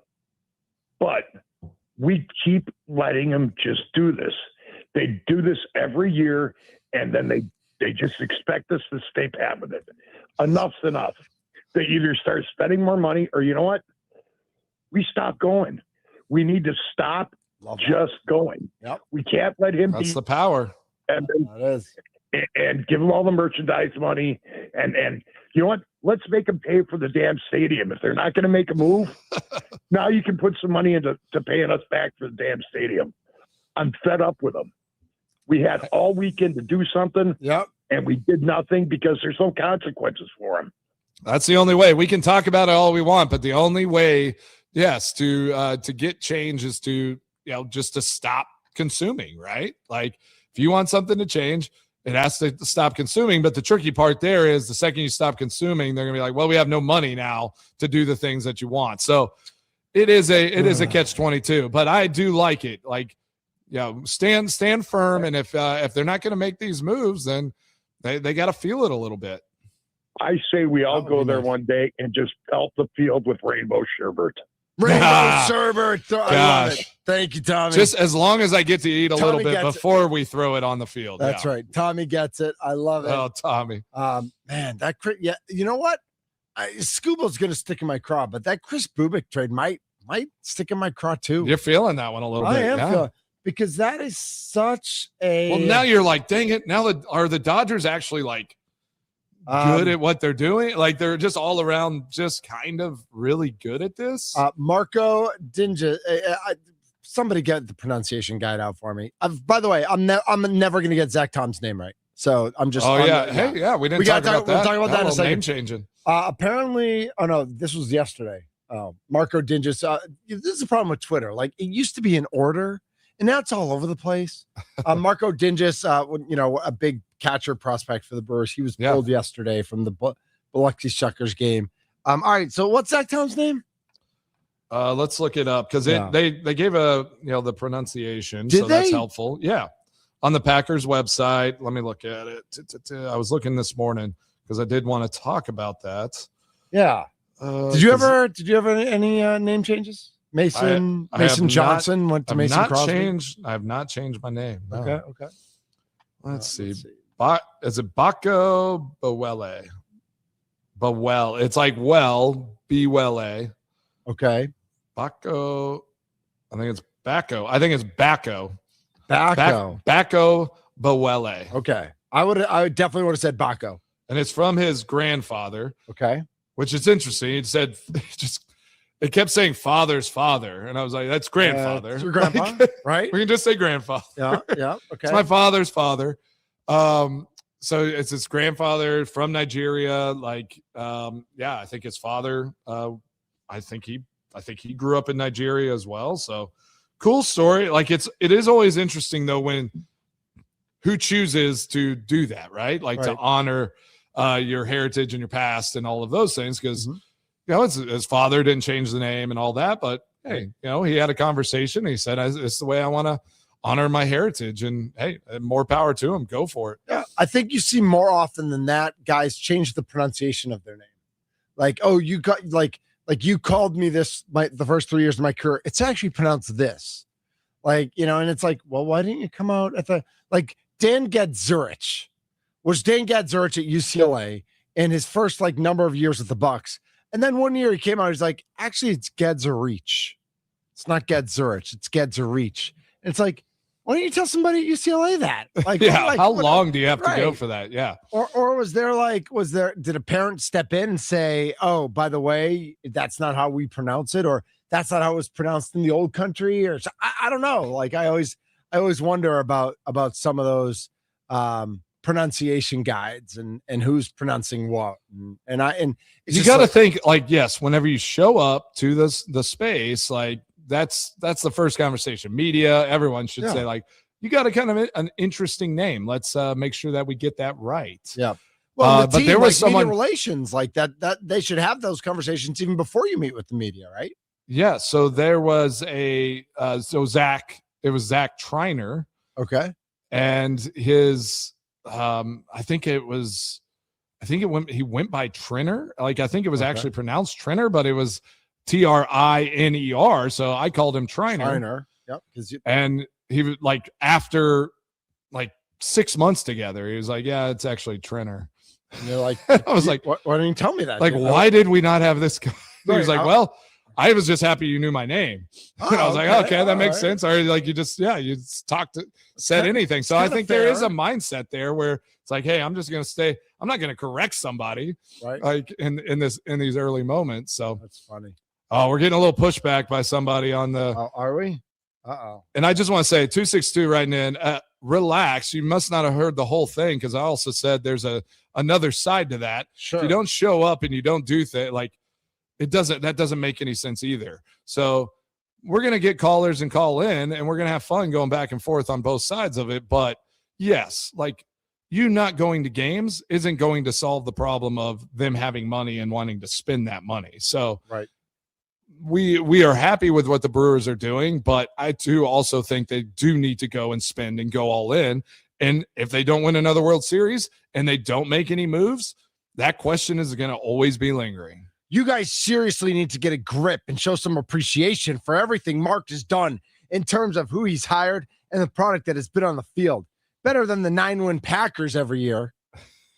but we keep letting them just do this. They do this every year, and then they just expect us to stay pat with it. Enough's enough. They either start spending more money, or you know what? We stop going. We need to stop just going. Yep. We can't let him That's the power. and That is. give them all the merchandise money, and you know what? Let's make them pay for the damn stadium. If they're not going to make a move, now you can put some money into paying us back for the damn stadium. I'm fed up with them. We had all weekend to do something, and we did nothing because there's no consequences for them. That's the only way. We can talk about it all we want, but the only way, yes, to get change is to, just to stop consuming, right? Like if you want something to change, it has to stop consuming. But the tricky part there is the second you stop consuming, they're gonna be like, well, we have no money now to do the things that you want. So it is a catch-22, but I do like it. Like, stand firm. And if they're not going to make these moves, then they got to feel it a little bit. I say we all go there one day and just pelt the field with rainbow sherbet. Rainbow sherbet. I love it. Thank you, Tommy. Just as long as I get to eat a Tommy little bit before we throw it on the field. That's right. Tommy gets it. I love it. Oh, Tommy. Man, you know what? Scuba's going to stick in my craw, but that Chris Bubik trade might stick in my craw too. You're feeling that one a little bit. I am feeling, because that is such a. Well, now you're like, dang it. Now are the Dodgers actually like good at what they're doing? Like they're just all around, just kind of really good at this. Marco Dinja. Somebody get the pronunciation guide out for me. By the way, I'm never going to get Zach Tom's name right, so I'm just. We didn't talk about that. We'll talk about that in a second. Name changing. Apparently, this was yesterday. Marco Dinja. This is the problem with Twitter. Like it used to be in order, and now it's all over the place. Marco Dinges, a big catcher prospect for the Brewers. He was pulled yesterday from the Biloxi Shuckers game. All right, so what's Zach Tom's name? Let's look it up because they gave the pronunciation, Did so that's helpful. Yeah, on the Packers website. Let me look at it. I was looking this morning because I did want to talk about that. Yeah. Did you ever any name changes? Mason Johnson went to Mason Crosby. I have not changed my name. No. Okay. Let's see. Is it Baco Bawele? Bawel. It's like B-well-a. Okay. Baco. I think it's Baco. Baco Bawele. Okay. I definitely would have said Baco. And it's from his grandfather. Okay. Which is interesting. It said it kept saying father's father. And I was like, that's grandfather. It's your grandpa, right? We can just say grandfather. Yeah. Okay. It's my father's father. So it's his grandfather from Nigeria. I think his father, I think he grew up in Nigeria as well. So cool story. Like it is always interesting though, when who chooses to do that, right? Like to honor your heritage and your past and all of those things. Cause his father didn't change the name and all that, but hey, he had a conversation. He said, it's the way I want to honor my heritage, and hey, more power to him. Go for it. Yeah. I think you see more often than that, guys change the pronunciation of their name. Like, oh, you got like you called me this the first 3 years of my career. It's actually pronounced this. And it's like, well, why didn't you come out at Dan Gadzurich? Was Dan Gadzurich at UCLA in his first number of years at the Bucks. And then one year he came out, he's like, actually, it's Gadzurich. It's not Gadzurich, it's Gadzurich. And it's like, why don't you tell somebody at UCLA that? How long do you have to go for that? Yeah. Or did a parent step in and say, oh, by the way, that's not how we pronounce it, or that's not how it was pronounced in the old country, or I don't know. I always wonder about some of those pronunciation guides and who's pronouncing what. And you got to think yes, whenever you show up to the space, that's the first conversation. Media, everyone should say you got a kind of an interesting name. Let's make sure that we get that right. Yeah. Well, but there was someone media relations that they should have those conversations even before you meet with the media, right? Yeah. So there was Zach. It was Zach Triner. Okay. and his he went by Triner. Like, I think it was actually pronounced Triner, but it was Triner. So I called him Triner. Yep. And he was like, after like 6 months together, he was like, yeah, it's actually Triner. And you're like, I was like, why didn't you tell me that? Like, why did we not have this? He was like, well, I was just happy you knew my name. And I was like, okay, that makes sense. Or like, you just said anything. So I think there is a mindset there where it's like, hey, I'm just going to stay. I'm not going to correct somebody, right? Like in these early moments. So that's funny. Oh, we're getting a little pushback by somebody on the. Are we? And I just want to say 262 writing in, relax. You must not have heard the whole thing, because I also said there's another side to that. Sure. If you don't show up and you don't do things, like, that doesn't make any sense either. So we're going to get callers and call in, and we're going to have fun going back and forth on both sides of it. But yes, like, you not going to games isn't going to solve the problem of them having money and wanting to spend that money. So right. We are happy with what the Brewers are doing, but I too also think they do need to go and spend and go all in. And if they don't win another World Series and they don't make any moves, that question is going to always be lingering. You guys seriously need to get a grip and show some appreciation for everything Mark has done in terms of who he's hired and the product that has been on the field. Better than the 9-win Packers every year.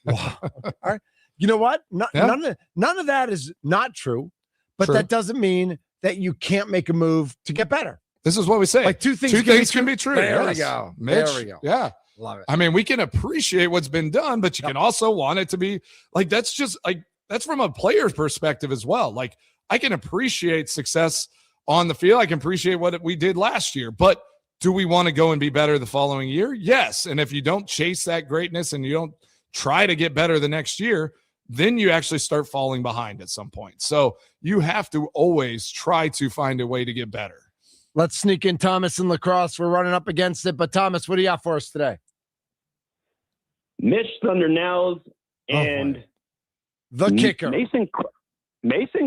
Wow. All right. You know what? None of that is not true. But that doesn't mean that you can't make a move to get better. This is what we say. Like two things can be true. There we go. Mitch, there we go. Yeah. Love it. I mean, we can appreciate what's been done, but you can also want it to be like, that's just like, that's from a player's perspective as well. Like, I can appreciate success on the field. I can appreciate what we did last year, but do we want to go and be better the following year? Yes. And if you don't chase that greatness and you don't try to get better the next year, then you actually start falling behind at some point. So you have to always try to find a way to get better. Let's sneak in Thomas in lacrosse. We're running up against it. But Thomas, what do you got for us today? Mitch Thunder Nels and the kicker. Mason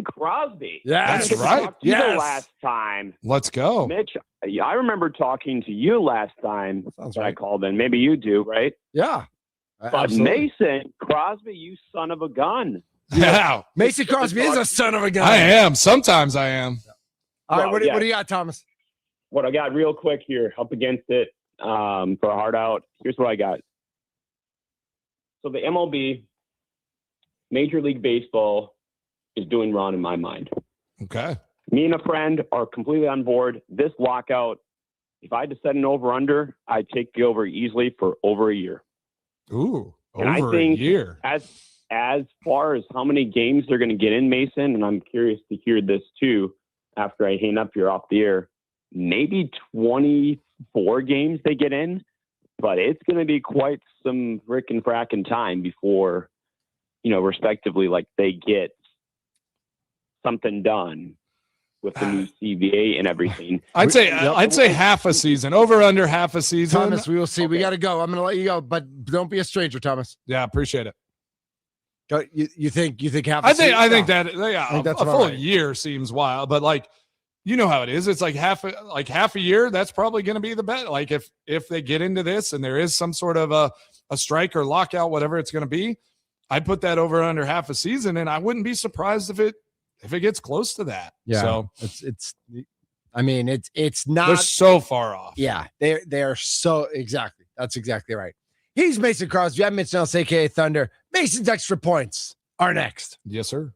Crosby. Yeah, that's right. Yes. Last time. Let's go. Mitch, I remember talking to you last time that right. I called in. Maybe you do, right? Yeah. But Absolutely. Mason Crosby, you son of a gun. Yeah. Mason Crosby is a son of a gun. I am. Sometimes I am. All right. What do you got, Thomas? What I got real quick here, up against it for a hard out. Here's what I got. So the MLB, Major League Baseball, is doing wrong in my mind. Okay. Me and a friend are completely on board. This lockout, if I had to set an over-under, I'd take the over easily for over a year. Ooh, and I think a year. As far as how many games they're going to get in, Mason, and I'm curious to hear this too after I hang up here off the air, maybe 24 games they get in, but it's going to be quite some frickin' frackin' time before, respectively, like they get something done with the new CBA and everything. I'd say half a season, over under half a season. Thomas, we will see. Okay. We got to go. I'm going to let you go, but don't be a stranger, Thomas. Yeah, appreciate it. You think half? I think a full year seems wild, but like, you know how it is. It's like half a year. That's probably going to be the bet. Like if they get into this and there is some sort of a strike or lockout, whatever it's going to be, I'd put that over under half a season, and I wouldn't be surprised if it gets close to that. Yeah. So it's not. They're so far off. Yeah, they are so exactly. That's exactly right. He's Mason Crosby. I'm Mitch Nelson, aka Thunder. Mason's extra points are next. Yes, sir.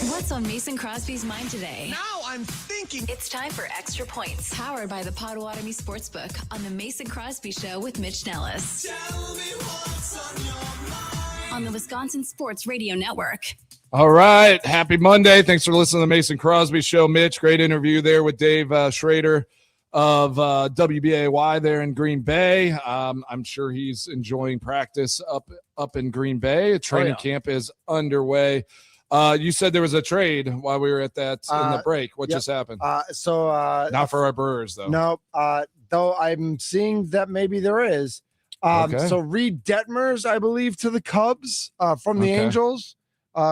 What's on Mason Crosby's mind today? Now I'm thinking. It's time for Extra Points, powered by the Potawatomi Sportsbook on the Mason Crosby Show with Mitch Nellis. Tell me what's on your mind. On the Wisconsin Sports Radio Network. All right. Happy Monday. Thanks for listening to the Mason Crosby Show, Mitch. Great interview there with Dave Schroeder of WBAY there in Green Bay. I'm sure he's enjoying practice up in Green Bay. Training camp is underway. You said there was a trade while we were at that in the break. What just happened? Not for our Brewers, though. No, though I'm seeing that maybe there is. So Reed Detmers, I believe, to the Cubs from the Angels.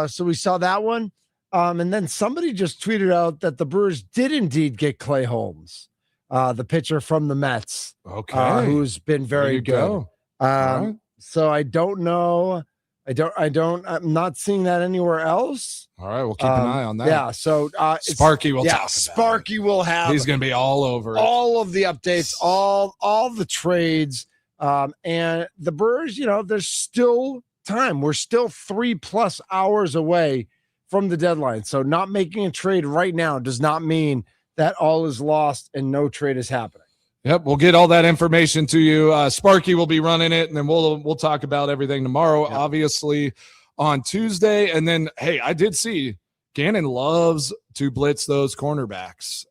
So we saw that one. And then somebody just tweeted out that the Brewers did indeed get Clay Holmes, the pitcher from the Mets, who's been very good. Right. So I don't know. I'm not seeing that anywhere else. All right, we'll keep an eye on that. Yeah, so Sparky will talk about Sparky will have. He's going to be all over it. All of the updates, all the trades, and the Brewers. There's still time. We're still 3+ hours away from the deadline. So not making a trade right now does not mean that all is lost and no trade is happening. Yep, we'll get all that information to you. Sparky will be running it, and then we'll talk about everything tomorrow, obviously, on Tuesday. And then, hey, I did see Gannon loves to blitz those cornerbacks.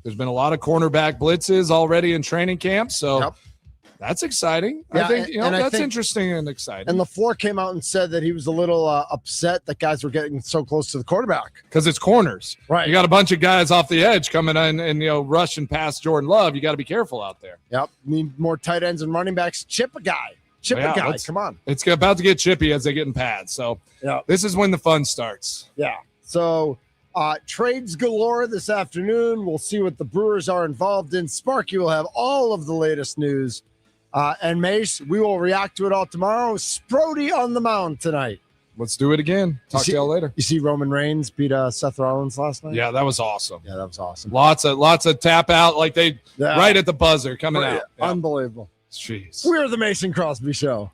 There's been a lot of cornerback blitzes already in training camp, so that's exciting. Yeah, I think I that's think, interesting and exciting. And LaFleur came out and said that he was a little upset that guys were getting so close to the quarterback because it's corners. Right, you got a bunch of guys off the edge coming in and rushing past Jordan Love. You got to be careful out there. Yep, need more tight ends and running backs. Chip a guy. Come on. It's about to get chippy as they get in pads. So this is when the fun starts. Yeah. So trades galore this afternoon. We'll see what the Brewers are involved in. Sparky will have all of the latest news. And Mace, we will react to it all tomorrow. Sprody on the mound tonight. Let's do it again. Talk to y'all later. You see Roman Reigns beat Seth Rollins last night? Yeah, that was awesome. Yeah, that was awesome. Lots of tap out, like right at the buzzer coming out. Unbelievable. Jeez. We're the Mason Crosby Show.